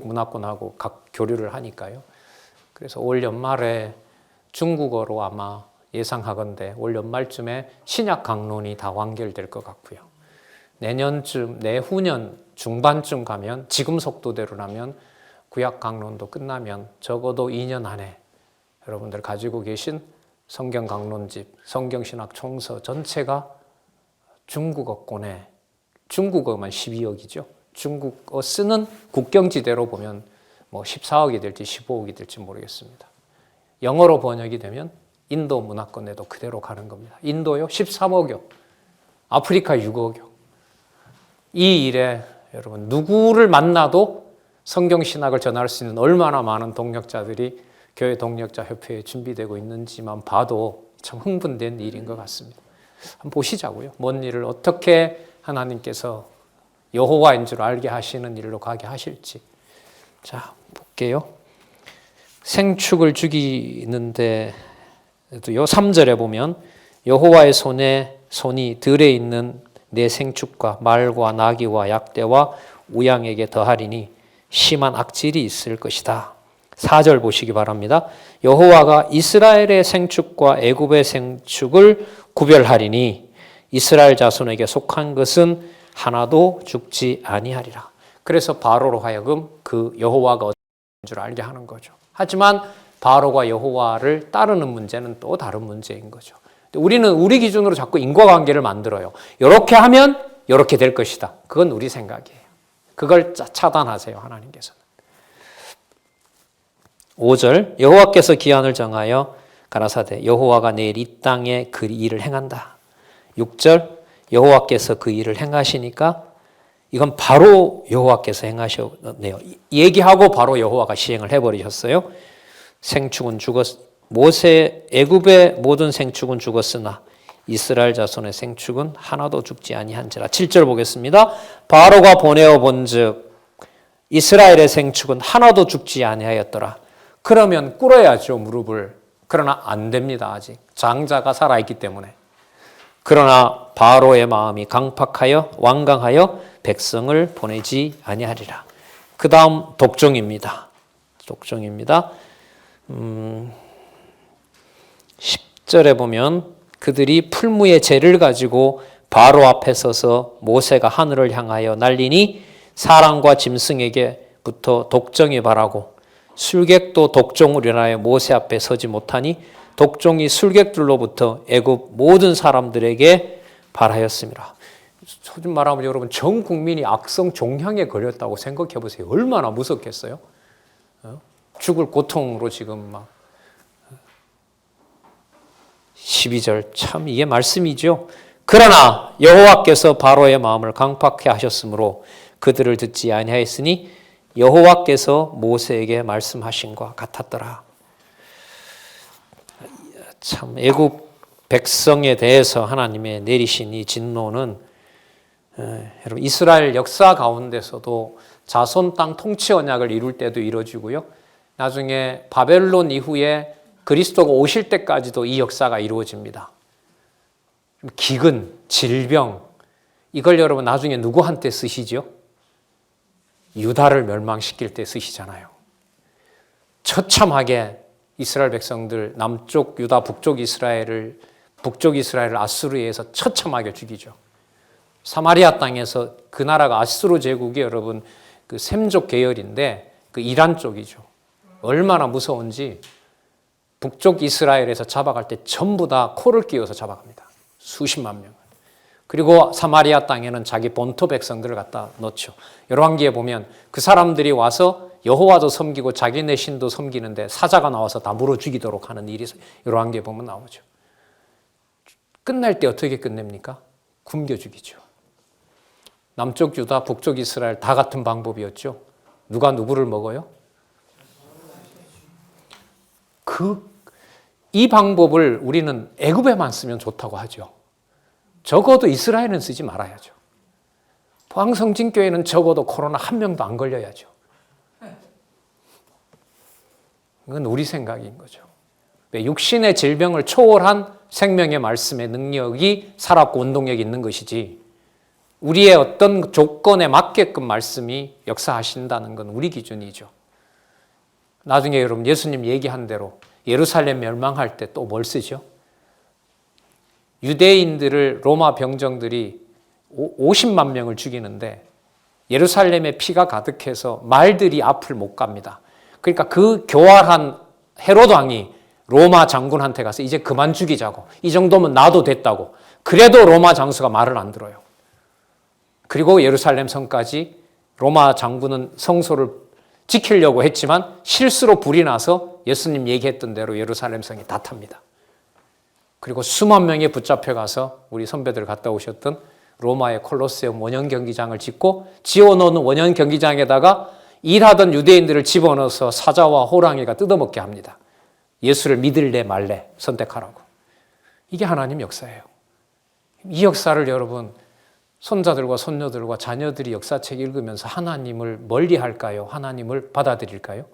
문화권하고 각 교류를 하니까요. 그래서 올 연말에 중국어로 아마 예상하건대 올 연말쯤에 신약 강론이 다 완결될 것 같고요. 내후년 중반쯤 가면 지금 속도대로라면 구약 강론도 끝나면 적어도 2년 안에 여러분들 가지고 계신 성경 강론집, 성경신학 총서 전체가 중국어권에 중국어만 12억이죠. 중국어 쓰는 국경지대로 보면 뭐 14억이 될지 15억이 될지 모르겠습니다. 영어로 번역이 되면 인도 문화권에도 그대로 가는 겁니다. 인도요 13억여, 아프리카 6억여. 이 일에 여러분 누구를 만나도 성경신학을 전할 수 있는 얼마나 많은 동력자들이 교회 동력자 협회에 준비되고 있는지만 봐도 참 흥분된 일인 것 같습니다. 한번 보시자고요. 뭔 일을 어떻게 하나님께서 여호와인 줄 알게 하시는 일로 가게 하실지. 자, 볼게요. 생축을 죽이는데 요 3절에 보면 여호와의 손이 들에 있는 내 생축과 말과 나귀와 약대와 우양에게 더하리니 심한 악질이 있을 것이다. 4절 보시기 바랍니다. 여호와가 이스라엘의 생축과 애굽의 생축을 구별하리니 이스라엘 자손에게 속한 것은 하나도 죽지 아니하리라. 그래서 바로로 하여금 그 여호와가 어떤 줄 알게 하는 거죠. 하지만 바로가 여호와를 따르는 문제는 또 다른 문제인 거죠. 우리는 우리 기준으로 자꾸 인과관계를 만들어요. 이렇게 하면 이렇게 될 것이다. 그건 우리 생각이에요. 그걸 차단하세요, 하나님께서는. 5절 여호와께서 기한을 정하여 가라사대 여호와가 내일 이 땅에 그 일을 행한다. 6절 여호와께서 그 일을 행하시니까 이건 바로 여호와께서 행하셨네요. 얘기하고 바로 여호와가 시행을 해버리셨어요. 생축은 애굽의 모든 생축은 죽었으나 이스라엘 자손의 생축은 하나도 죽지 아니한지라. 7절 보겠습니다. 바로가 보내어 본즉 이스라엘의 생축은 하나도 죽지 아니하였더라. 그러면 꿇어야죠, 무릎을. 그러나 안 됩니다, 아직. 장자가 살아있기 때문에. 그러나 바로의 마음이 강팍하여 완강하여 백성을 보내지 아니하리라. 그 다음 독종입니다. 10절에 보면 그들이 풀무의 재를 가지고 바로 앞에 서서 모세가 하늘을 향하여 날리니 사람과 짐승에게부터 독종이 발하고 술객도 독종을 인하여 모세 앞에 서지 못하니 독종이 술객들로부터 애굽 모든 사람들에게 발하였습니다. 소위 말하면 여러분 전 국민이 악성 종향에 걸렸다고 생각해 보세요. 얼마나 무섭겠어요? 죽을 고통으로 지금 막 12절 참 이게 말씀이죠. 그러나 여호와께서 바로의 마음을 강팍해 하셨으므로 그들을 듣지 아니하였으니 여호와께서 모세에게 말씀하신 것 같았더라. 참 애굽 백성에 대해서 하나님의 내리신 이 진노는 여러분 이스라엘 역사 가운데서도 자손 땅 통치 언약을 이룰 때도 이루어지고요. 나중에 바벨론 이후에 그리스도가 오실 때까지도 이 역사가 이루어집니다. 기근, 질병 이걸 여러분 나중에 누구한테 쓰시죠? 유다를 멸망시킬 때 쓰시잖아요. 처참하게 이스라엘 백성들 남쪽 유다 북쪽 이스라엘을 아수르에서 처참하게 죽이죠. 사마리아 땅에서 그 나라가 아수르 제국이 여러분 그 셈족 계열인데 그 이란 쪽이죠. 얼마나 무서운지 북쪽 이스라엘에서 잡아갈 때 전부 다 코를 끼워서 잡아갑니다. 수십만 명. 그리고 사마리아 땅에는 자기 본토 백성들을 갖다 넣죠. 열왕기에 보면 그 사람들이 와서 여호와도 섬기고 자기네 신도 섬기는데 사자가 나와서 다 물어 죽이도록 하는 일이 열왕기에 보면 나오죠. 끝날 때 어떻게 끝냅니까? 굶겨 죽이죠. 남쪽 유다, 북쪽 이스라엘 다 같은 방법이었죠. 누가 누구를 먹어요? 이 방법을 우리는 애굽에만 쓰면 좋다고 하죠. 적어도 이스라엘은 쓰지 말아야죠. 포항성진교회는 적어도 코로나 한 명도 안 걸려야죠. 이건 우리 생각인 거죠. 육신의 질병을 초월한 생명의 말씀의 능력이 살았고 운동력이 있는 것이지, 우리의 어떤 조건에 맞게끔 말씀이 역사하신다는 건 우리 기준이죠. 나중에 여러분 예수님 얘기한 대로 예루살렘 멸망할 때 또 뭘 쓰죠? 유대인들을 로마 병정들이 50만 명을 죽이는데 예루살렘에 피가 가득해서 말들이 앞을 못 갑니다. 그러니까 그 교활한 헤롯 왕이 로마 장군한테 가서 이제 그만 죽이자고, 이 정도면 나도 됐다고. 그래도 로마 장수가 말을 안 들어요. 그리고 예루살렘 성까지 로마 장군은 성소를 지키려고 했지만 실수로 불이 나서 예수님 얘기했던 대로 예루살렘 성이 다 탑니다. 그리고 수만 명이 붙잡혀 가서 우리 선배들 갔다 오셨던 로마의 콜로세움 원형 경기장을 짓고, 지어놓은 원형 경기장에다가 일하던 유대인들을 집어넣어서 사자와 호랑이가 뜯어먹게 합니다. 예수를 믿을래 말래 선택하라고. 이게 하나님 역사예요. 이 역사를 여러분 손자들과 손녀들과 자녀들이 역사책 읽으면서 하나님을 멀리할까요? 하나님을 받아들일까요?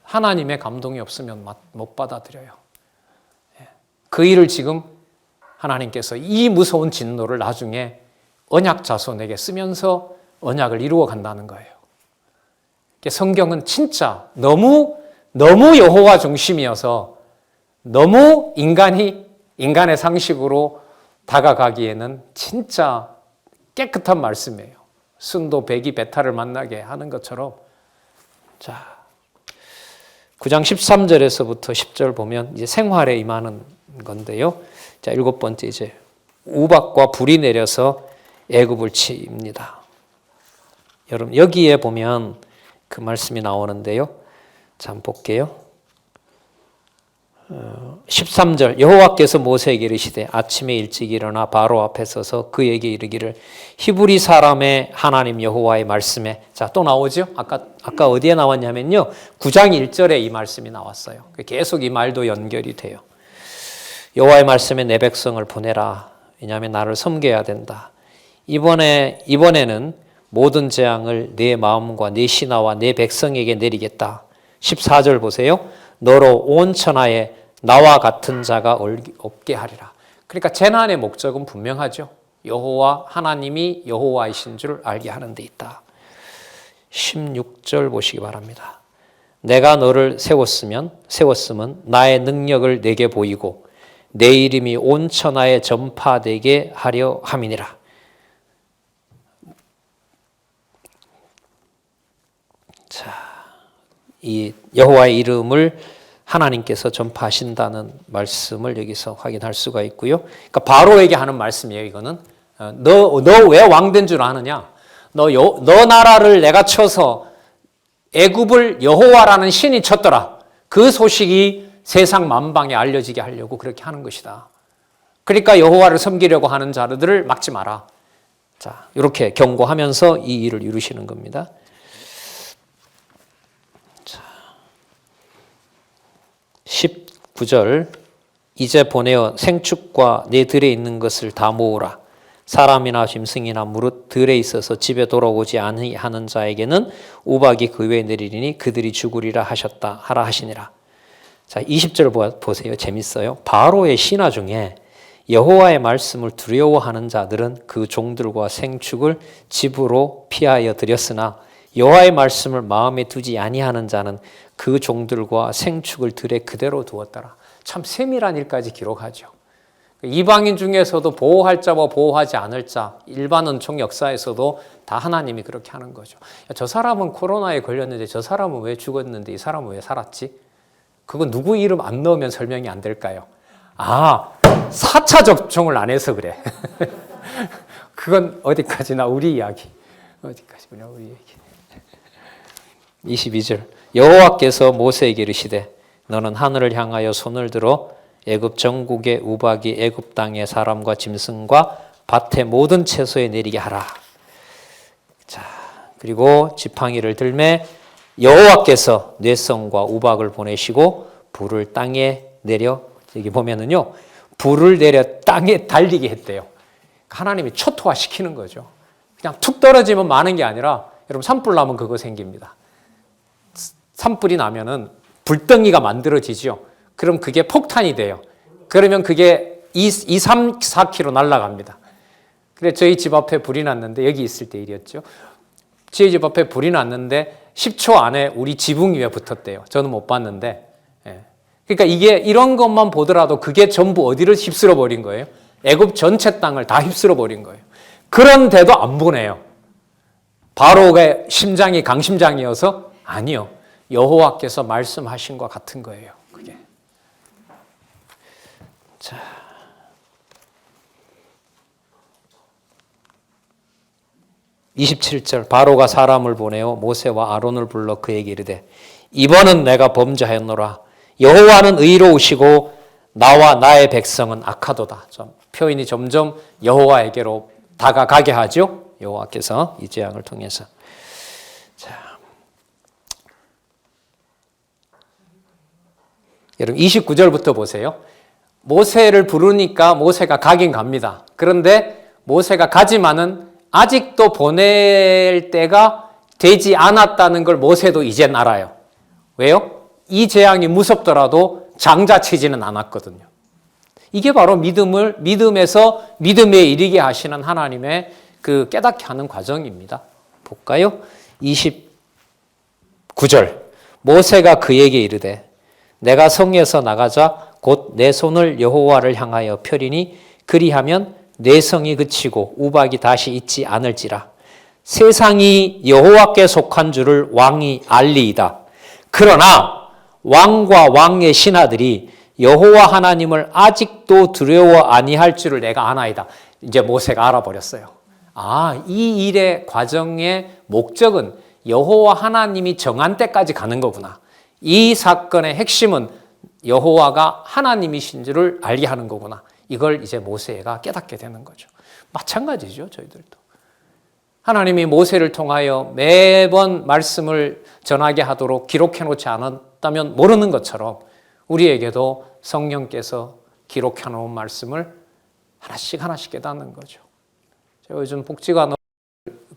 하나님의 감동이 없으면 못 받아들여요. 그 일을 지금 하나님께서 이 무서운 진노를 나중에 언약 자손에게 쓰면서 언약을 이루어 간다는 거예요. 성경은 진짜 너무 여호와 중심이어서 너무 인간의 상식으로 다가가기에는 진짜 깨끗한 말씀이에요. 순도 백이 베타를 만나게 하는 것처럼. 자, 9장 13절에서부터 10절 보면 이제 생활에 임하는 건데요. 자, 7번째 이제 우박과 불이 내려서 애굽을 칩니다. 여러분 여기에 보면 그 말씀이 나오는데요. 자, 한번 볼게요. 13절 여호와께서 모세에게 이르시되 아침에 일찍 일어나 바로 앞에 서서 그에게 이르기를 히브리 사람의 하나님 여호와의 말씀에, 자, 또 나오죠. 아까 어디에 나왔냐면요, 9장 1절에 이 말씀이 나왔어요. 계속 이 말도 연결이 돼요. 여호와의 말씀에 내 백성을 보내라. 왜냐하면 나를 섬겨야 된다. 이번에는 모든 재앙을 내 마음과 내 신하와 내 백성에게 내리겠다. 14절 보세요. 너로 온 천하에 나와 같은 자가 없게 하리라. 그러니까 재난의 목적은 분명하죠. 여호와 하나님이 여호와이신 줄 알게 하는 데 있다. 16절 보시기 바랍니다. 내가 너를 세웠으면 나의 능력을 내게 보이고 내 이름이 온 천하에 전파되게 하려 함이니라. 자, 이 여호와의 이름을 하나님께서 전파하신다는 말씀을 여기서 확인할 수가 있고요. 그러니까 바로에게 하는 말씀이에요. 이거는 너 왜 왕된 줄 아느냐? 너 나라를 내가 쳐서 애굽을 여호와라는 신이 쳤더라. 그 소식이 세상 만방에 알려지게 하려고 그렇게 하는 것이다. 그러니까 여호와를 섬기려고 하는 자들을 막지 마라. 자, 이렇게 경고하면서 이 일을 이루시는 겁니다. 자, 19절 이제 보내어 생축과 내 들에 있는 것을 다 모으라. 사람이나 짐승이나 무릇 들에 있어서 집에 돌아오지 아니하는 자에게는 우박이 그 위에 내리리니 그들이 죽으리라 하라 하시니라. 자, 20절 보세요. 재밌어요. 바로의 신하 중에 여호와의 말씀을 두려워하는 자들은 그 종들과 생축을 집으로 피하여 드렸으나 여호와의 말씀을 마음에 두지 아니하는 자는 그 종들과 생축을 들에 그대로 두었더라. 참 세밀한 일까지 기록하죠. 이방인 중에서도 보호할 자와 보호하지 않을 자, 일반 은총 역사에서도 다 하나님이 그렇게 하는 거죠. 저 사람은 코로나에 걸렸는데 저 사람은 왜 죽었는데 이 사람은 왜 살았지? 그건 누구 이름 안 넣으면 설명이 안 될까요? 4차 접종을 안 해서 그래. 그건 어디까지나 우리 이야기. 어디까지나 우리 얘기. 22절 여호와께서 모세에게 이르시되 너는 하늘을 향하여 손을 들어 애굽 전국의 우박이 애굽 땅의 사람과 짐승과 밭의 모든 채소에 내리게 하라. 자, 그리고 지팡이를 들매 여호와께서 뇌성과 우박을 보내시고 불을 땅에 내려, 여기 보면은요, 불을 내려 땅에 달리게 했대요. 하나님이 초토화시키는 거죠. 그냥 툭 떨어지면 마는 게 아니라 여러분 산불 나면 그거 생깁니다. 산불이 나면은 불덩이가 만들어지죠. 그럼 그게 폭탄이 돼요. 그러면 그게 2, 3, 4km 날아갑니다. 그래 저희 집 앞에 불이 났는데 여기 있을 때 일이었죠. 저희 집 앞에 불이 났는데 10초 안에 우리 지붕 위에 붙었대요. 저는 못 봤는데. 예. 그러니까 이게 이런 것만 보더라도 그게 전부 어디를 휩쓸어 버린 거예요? 애굽 전체 땅을 다 휩쓸어 버린 거예요. 그런데도 안 보내요. 바로의 심장이 강심장이어서 아니요. 여호와께서 말씀하신 것 같은 거예요. 그게. 자. 27절 바로가 사람을 보내어 모세와 아론을 불러 그에게 이르되 이번은 내가 범죄하였노라. 여호와는 의로우시고 나와 나의 백성은 악하도다. 좀 표현이 점점 여호와에게로 다가가게 하죠. 여호와께서 이 재앙을 통해서. 자, 여러분 29절부터 보세요. 모세를 부르니까 모세가 가긴 갑니다. 그런데 모세가 가지만은 아직도 보낼 때가 되지 않았다는 걸 모세도 이젠 알아요. 왜요? 이 재앙이 무섭더라도 장자치지는 않았거든요. 이게 바로 믿음에서 믿음에 이르게 하시는 하나님의 그 깨닫게 하는 과정입니다. 볼까요? 29절 모세가 그에게 이르되 내가 성에서 나가자 곧 내 손을 여호와를 향하여 펴리니 그리하면 내 성이 그치고 우박이 다시 있지 않을지라. 세상이 여호와께 속한 줄을 왕이 알리이다. 그러나 왕과 왕의 신하들이 여호와 하나님을 아직도 두려워 아니할 줄을 내가 아나이다. 이제 모세가 알아버렸어요. 아, 이 일의 과정의 목적은 여호와 하나님이 정한 때까지 가는 거구나. 이 사건의 핵심은 여호와가 하나님이신 줄을 알게 하는 거구나. 이걸 이제 모세가 깨닫게 되는 거죠. 마찬가지죠, 저희들도. 하나님이 모세를 통하여 매번 말씀을 전하게 하도록 기록해 놓지 않았다면 모르는 것처럼 우리에게도 성령께서 기록해 놓은 말씀을 하나씩 하나씩 깨닫는 거죠. 제가 요즘 복지관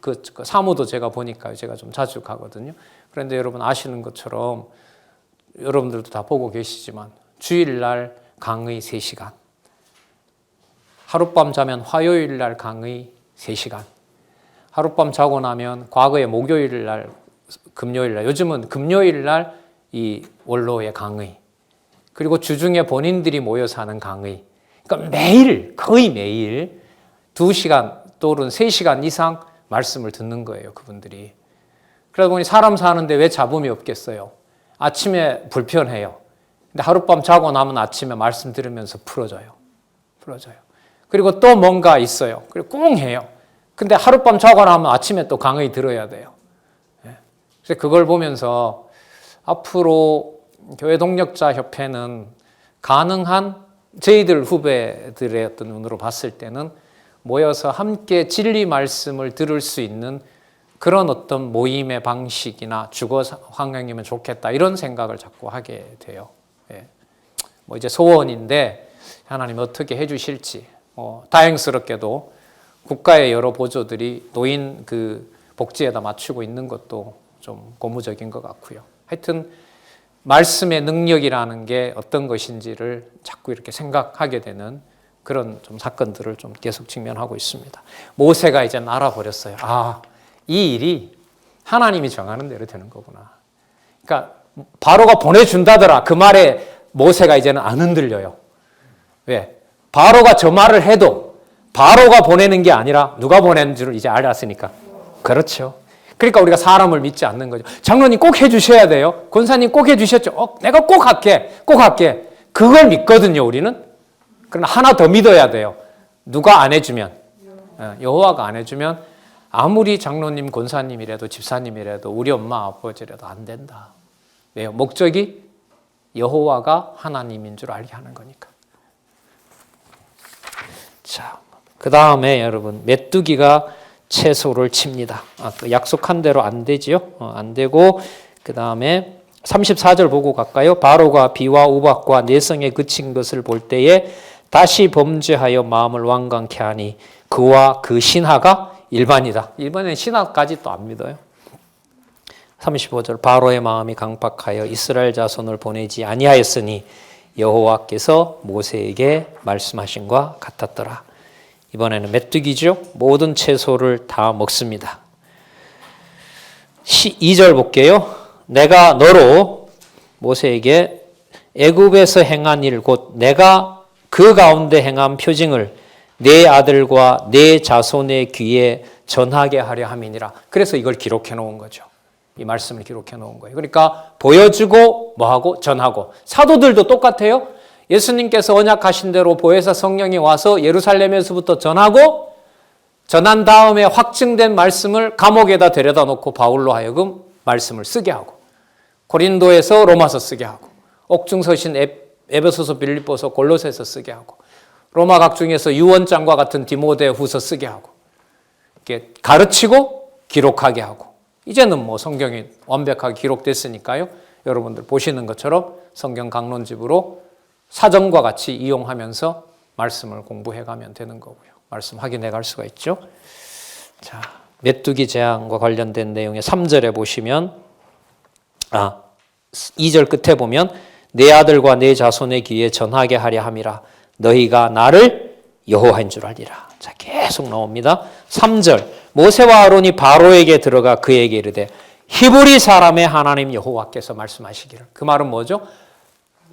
그 사무도 제가 보니까 제가 좀 자주 가거든요. 그런데 여러분 아시는 것처럼 여러분들도 다 보고 계시지만 주일날 강의 3시간, 하룻밤 자면 화요일날 강의 3시간, 하룻밤 자고 나면 과거에 목요일날, 금요일날, 요즘은 금요일날 이 원로의 강의, 그리고 주중에 본인들이 모여서 하는 강의. 그러니까 매일, 거의 매일 2시간 또는 3시간 이상 말씀을 듣는 거예요, 그분들이. 그러다 보니 사람 사는데 왜 잡음이 없겠어요? 아침에 불편해요. 근데 하룻밤 자고 나면 아침에 말씀 들으면서 풀어져요. 그리고 또 뭔가 있어요. 그리고 꽁 해요. 근데 하룻밤 자고 나면 아침에 또 강의 들어야 돼요. 그래서 그걸 보면서 앞으로 교회 동력자 협회는 가능한 저희들 후배들의 어떤 눈으로 봤을 때는 모여서 함께 진리 말씀을 들을 수 있는 그런 어떤 모임의 방식이나 주거 환경이면 좋겠다 이런 생각을 자꾸 하게 돼요. 뭐 이제 소원인데 하나님 어떻게 해주실지. 다행스럽게도 국가의 여러 보조들이 노인 그 복지에다 맞추고 있는 것도 좀 고무적인 것 같고요. 하여튼 말씀의 능력이라는 게 어떤 것인지를 자꾸 이렇게 생각하게 되는 그런 좀 사건들을 좀 계속 직면하고 있습니다. 모세가 이제 알아버렸어요. 아, 이 일이 하나님이 정하는 대로 되는 거구나. 그러니까 바로가 보내준다더라. 그 말에 모세가 이제는 안 흔들려요. 왜? 바로가 저 말을 해도 바로가 보내는 게 아니라 누가 보내는 줄을 이제 알았으니까. 그렇죠. 그러니까 우리가 사람을 믿지 않는 거죠. 장로님 꼭 해주셔야 돼요. 권사님 꼭 해주셨죠. 내가 꼭 할게. 그걸 믿거든요, 우리는. 그러나 하나 더 믿어야 돼요. 누가 안 해주면, 여호와가 안 해주면 아무리 장로님, 권사님이라도 집사님이라도 우리 엄마, 아버지라도 안 된다. 왜요? 목적이 여호와가 하나님인 줄 알게 하는 거니까. 자, 그 다음에 여러분 메뚜기가 채소를 칩니다. 그 약속한 대로 안 되지요? 안 되고 그 다음에 34절 보고 갈까요? 바로가 비와 우박과 내성에 그친 것을 볼 때에 다시 범죄하여 마음을 완강케 하니 그와 그 신하가 일반이다. 일반은 신하까지 또 안 믿어요. 35절 바로의 마음이 강팍하여 이스라엘 자손을 보내지 아니하였으니 여호와께서 모세에게 말씀하신과 같았더라. 이번에는 메뚜기죠. 모든 채소를 다 먹습니다. 2절 볼게요. 내가 너로 모세에게 애굽에서 행한 일 곧 내가 그 가운데 행한 표징을 내 아들과 내 자손의 귀에 전하게 하려 함이니라. 그래서 이걸 기록해 놓은 거죠. 이 말씀을 기록해 놓은 거예요. 그러니까 보여주고 뭐하고 전하고. 사도들도 똑같아요. 예수님께서 언약하신 대로 보혜사 성령이 와서 예루살렘에서부터 전하고 전한 다음에 확증된 말씀을 감옥에다 데려다 놓고 바울로 하여금 말씀을 쓰게 하고 고린도에서 로마서 쓰게 하고 옥중서신 에베소서 빌립보서 골로새서 쓰게 하고 로마 각중에서 유언장과 같은 디모데후서 쓰게 하고 이렇게 가르치고 기록하게 하고 이제는 뭐 성경이 완벽하게 기록됐으니까요. 여러분들 보시는 것처럼 성경 강론집으로 사전과 같이 이용하면서 말씀을 공부해가면 되는 거고요. 말씀 확인해 갈 수가 있죠. 자, 메뚜기 재앙과 관련된 내용의 3절에 보시면 2절 끝에 보면 내 아들과 내 자손의 귀에 전하게 하려 함이라 너희가 나를 여호와인 줄 알리라. 자, 계속 나옵니다. 3절 모세와 아론이 바로에게 들어가 그에게 이르되 히브리 사람의 하나님 여호와께서 말씀하시기를. 그 말은 뭐죠?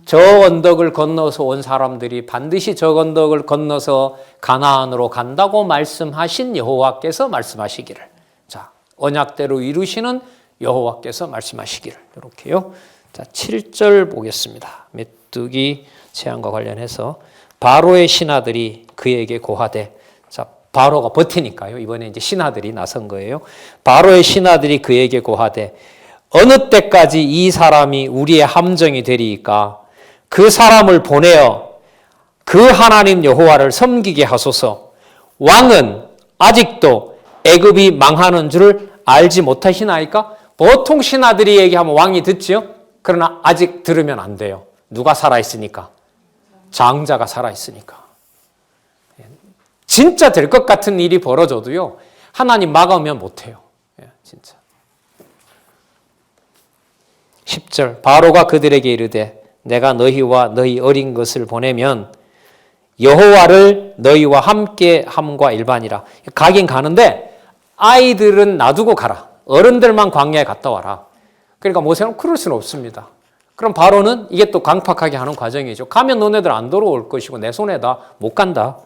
저 언덕을 건너서 온 사람들이 반드시 저 언덕을 건너서 가나안으로 간다고 말씀하신 여호와께서 말씀하시기를. 자, 언약대로 이루시는 여호와께서 말씀하시기를. 이렇게요. 자, 7절 보겠습니다. 메뚜기 재앙과 관련해서 바로의 신하들이 그에게 고하되, 자, 바로가 버티니까요. 이번에 이제 신하들이 나선 거예요. 바로의 신하들이 그에게 고하되 어느 때까지 이 사람이 우리의 함정이 되리이까? 그 사람을 보내어 그 하나님 여호와를 섬기게 하소서. 왕은 아직도 애굽이 망하는 줄을 알지 못하시나이까? 보통 신하들이 얘기하면 왕이 듣지요. 그러나 아직 들으면 안 돼요. 누가 살아있으니까? 장자가 살아있으니까. 진짜 될 것 같은 일이 벌어져도요. 하나님 막으면 못해요. 진짜. 10절 바로가 그들에게 이르되 내가 너희와 너희 어린 것을 보내면 여호와를 너희와 함께 함과 일반이라. 가긴 가는데 아이들은 놔두고 가라. 어른들만 광야에 갔다 와라. 그러니까 모세는 그럴 수는 없습니다. 그럼 바로는 이게 또 강팍하게 하는 과정이죠. 가면 너네들 안 돌아올 것이고 내 손에다 못 간다.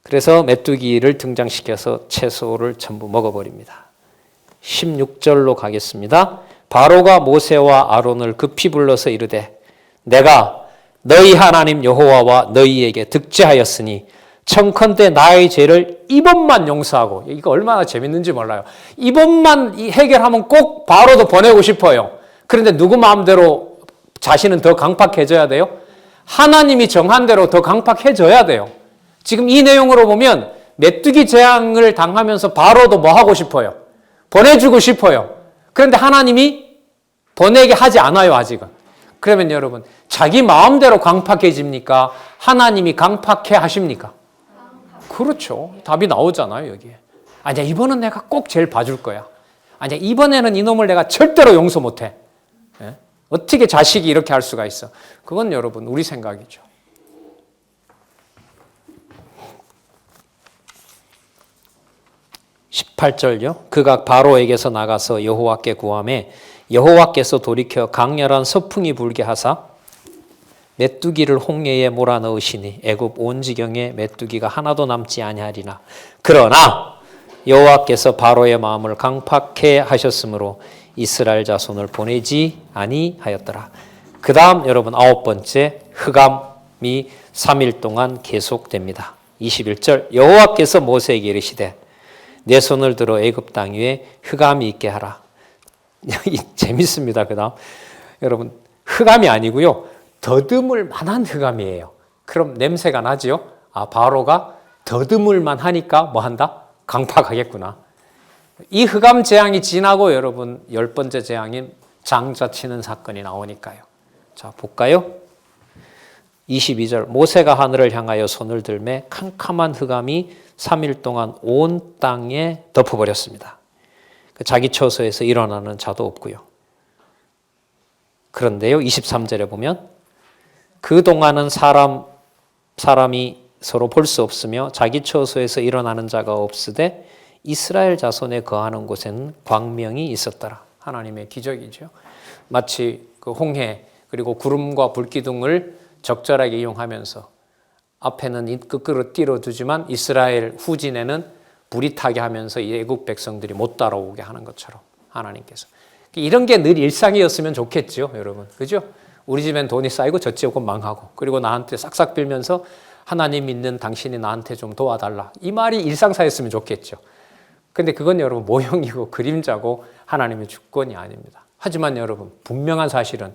그래서 메뚜기를 등장시켜서 채소를 전부 먹어버립니다. 16절로 가겠습니다. 바로가 모세와 아론을 급히 불러서 이르되 내가 너희 하나님 여호와와 너희에게 득죄하였으니 청컨대 나의 죄를 이번만 용서하고. 이거 얼마나 재밌는지 몰라요. 이번만 해결하면 꼭 바로도 보내고 싶어요. 그런데 누구 마음대로 자신은 더 강팍해져야 돼요? 하나님이 정한 대로 더 강팍해져야 돼요. 지금 이 내용으로 보면 메뚜기 재앙을 당하면서 바로도 뭐 하고 싶어요? 보내주고 싶어요. 그런데 하나님이 보내게 하지 않아요, 아직은. 그러면 여러분, 자기 마음대로 강팍해집니까? 하나님이 강팍해 하십니까? 그렇죠. 답이 나오잖아요, 여기에. 아니야, 이번은 내가 꼭 제일 봐줄 거야. 아니야, 이번에는 이놈을 내가 절대로 용서 못해. 예? 어떻게 자식이 이렇게 할 수가 있어? 그건 여러분, 우리 생각이죠. (18절요) 그가 바로에게서 나가서 여호와께 구하매 여호와께서 돌이켜 강렬한 서풍이 불게 하사 메뚜기를 홍해에 몰아넣으시니 애굽 온 지경에 메뚜기가 하나도 남지 아니하리라. 그러나 여호와께서 바로의 마음을 강팍해 하셨으므로 이스라엘 자손을 보내지 아니하였더라. 그 다음 여러분 9번째 흑암이 3일 동안 계속됩니다. 21절 여호와께서 모세에게 이르시되 내 손을 들어 애굽 땅 위에 흑암이 있게 하라. 재밌습니다. 그 다음 여러분 흑암이 아니고요. 더듬을 만한 흑암이에요. 그럼 냄새가 나지요? 바로가 더듬을만 하니까 뭐 한다? 강팍하겠구나. 이 흑암 재앙이 지나고 여러분 10번째 재앙인 장자 치는 사건이 나오니까요. 자, 볼까요? 22절 모세가 하늘을 향하여 손을 들매 캄캄한 흑암이 3일 동안 온 땅에 덮어버렸습니다. 자기 처소에서 일어나는 자도 없고요. 그런데요, 23절에 보면 그동안은 사람이 서로 볼 수 없으며 자기 처소에서 일어나는 자가 없으되 이스라엘 자손에 거하는 곳에는 광명이 있었더라. 하나님의 기적이죠. 마치 그 홍해 그리고 구름과 불기둥을 적절하게 이용하면서 앞에는 끄끄러 띄워두지만 이스라엘 후진에는 불이 타게 하면서 애국 백성들이 못 따라오게 하는 것처럼 하나님께서. 이런 게 늘 일상이었으면 좋겠죠, 여러분. 그죠? 우리 집엔 돈이 쌓이고 저 지역은 망하고 그리고 나한테 싹싹 빌면서 하나님 믿는 당신이 나한테 좀 도와달라. 이 말이 일상사였으면 좋겠죠. 근데 그건 여러분 모형이고 그림자고 하나님의 주권이 아닙니다. 하지만 여러분 분명한 사실은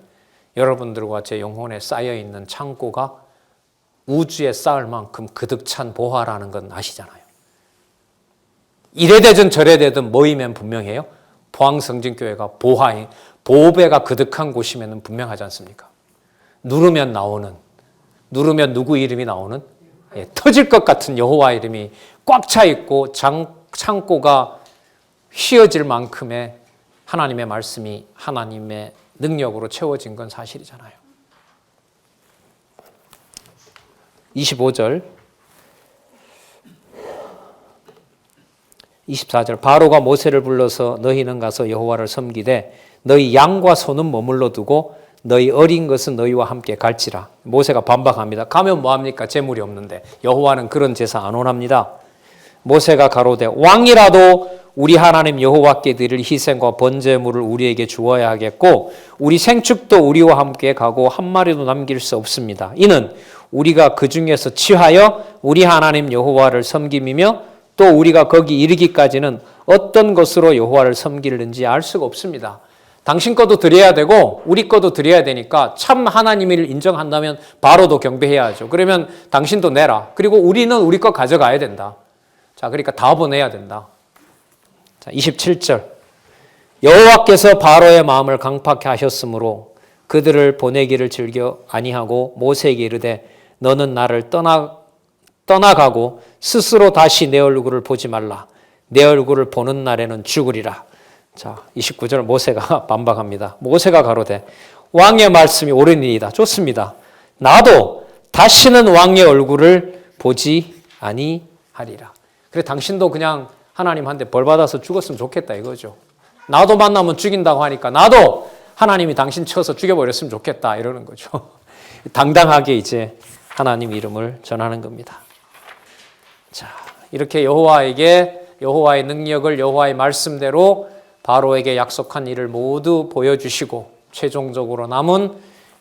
여러분들과 제 영혼에 쌓여있는 창고가 우주에 쌓을 만큼 그득 찬 보화라는 건 아시잖아요. 이래 되든 저래 되든 뭐이면 분명해요. 포항성진교회가 보배가 그득한 곳이면 분명하지 않습니까? 누르면 누구 이름이 나오는 터질 것 같은 여호와 이름이 꽉 차 있고 창고가 휘어질 만큼의 하나님의 말씀이 하나님의 능력으로 채워진 건 사실이잖아요. 25절 24절 바로가 모세를 불러서 너희는 가서 여호와를 섬기되 너희 양과 소는 머물러 두고 너희 어린 것은 너희와 함께 갈지라. 모세가 반박합니다. 가면 뭐합니까? 재물이 없는데. 여호와는 그런 제사 안 원합니다. 모세가 가로되 왕이라도 우리 하나님 여호와께 드릴 희생과 번제물을 우리에게 주어야 하겠고 우리 생축도 우리와 함께 가고 한 마리도 남길 수 없습니다. 이는 우리가 그 중에서 취하여 우리 하나님 여호와를 섬김이며 또 우리가 거기 이르기까지는 어떤 것으로 여호와를 섬기는지 알 수가 없습니다. 당신 것도 드려야 되고 우리 것도 드려야 되니까 참 하나님을 인정한다면 바로도 경배해야죠. 그러면 당신도 내라. 그리고 우리는 우리 것 가져가야 된다. 자, 그러니까 다 보내야 된다. 자, 27절 여호와께서 바로의 마음을 강팍해 하셨으므로 그들을 보내기를 즐겨 아니하고 모세에게 이르되 너는 나를 떠나가고 스스로 다시 내 얼굴을 보지 말라. 내 얼굴을 보는 날에는 죽으리라. 자, 29절 모세가 반박합니다. 모세가 가로되 왕의 말씀이 옳으니이다. 좋습니다. 나도 다시는 왕의 얼굴을 보지 아니하리라. 그래 당신도 그냥 하나님한테 벌 받아서 죽었으면 좋겠다 이거죠. 나도 만나면 죽인다고 하니까 나도 하나님이 당신 쳐서 죽여버렸으면 좋겠다 이러는 거죠. 당당하게 이제 하나님 이름을 전하는 겁니다. 자, 이렇게 여호와의 능력을 여호와의 말씀대로 바로에게 약속한 일을 모두 보여주시고 최종적으로 남은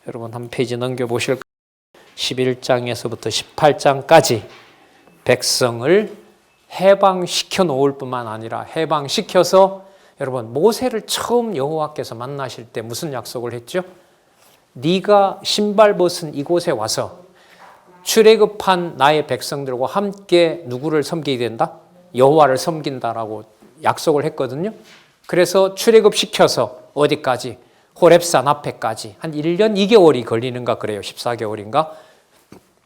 여러분 한 페이지 넘겨보실까요? 11장에서부터 18장까지 백성을 해방시켜 놓을 뿐만 아니라 해방시켜서 여러분 모세를 처음 여호와께서 만나실 때 무슨 약속을 했죠? 네가 신발 벗은 이곳에 와서 출애굽한 나의 백성들과 함께 누구를 섬기게 된다? 여호와를 섬긴다라고 약속을 했거든요. 그래서 출애굽시켜서 어디까지? 호렙산 앞에까지 한 1년 2개월이 걸리는가 그래요. 14개월인가?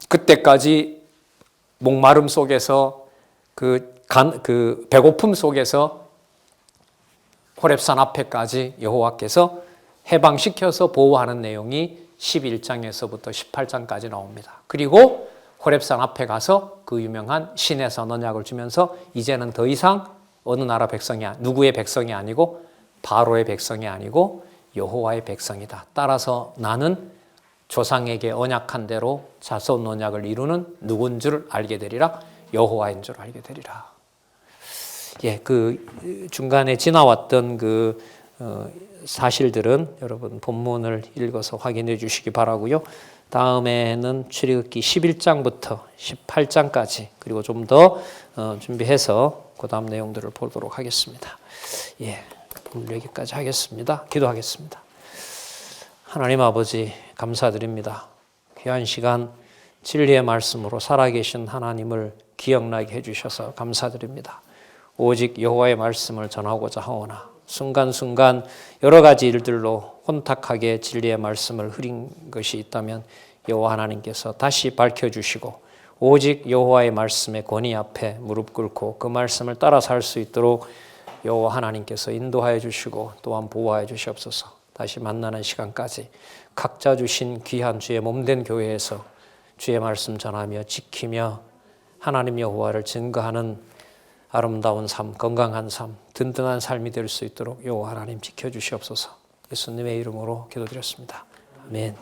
그때까지 목마름 속에서 그 배고픔 속에서 호렙산 앞에까지 여호와께서 해방시켜서 보호하는 내용이 11장에서부터 18장까지 나옵니다. 그리고 호렙산 앞에 가서 그 유명한 시내산 언약을 주면서 이제는 더 이상 어느 나라 백성이 누구의 백성이 아니고 바로의 백성이 아니고 여호와의 백성이다. 따라서 나는 조상에게 언약한 대로 자손 언약을 이루는 누군 줄 알게 되리라. 여호와인 줄 알게 되리라. 예, 그 중간에 지나왔던 그 사실들은 여러분 본문을 읽어서 확인해 주시기 바라고요. 다음에는 출애굽기 11장부터 18장까지 그리고 좀 더 준비해서 그 다음 내용들을 보도록 하겠습니다. 예, 오늘 여기까지 하겠습니다. 기도하겠습니다. 하나님 아버지 감사드립니다. 귀한 시간 진리의 말씀으로 살아계신 하나님을 기억나게 해주셔서 감사드립니다. 오직 여호와의 말씀을 전하고자 하오나 순간순간 여러 가지 일들로 혼탁하게 진리의 말씀을 흐린 것이 있다면 여호와 하나님께서 다시 밝혀주시고 오직 여호와의 말씀의 권위 앞에 무릎 꿇고 그 말씀을 따라 살 수 있도록 여호와 하나님께서 인도하여 주시고 또한 보호하여 주시옵소서. 다시 만나는 시간까지 각자 주신 귀한 주의 몸된 교회에서 주의 말씀 전하며 지키며 하나님 여호와를 증거하는 아름다운 삶, 건강한 삶, 든든한 삶이 될 수 있도록 여호와 하나님 지켜주시옵소서. 예수님의 이름으로 기도드렸습니다. 아멘.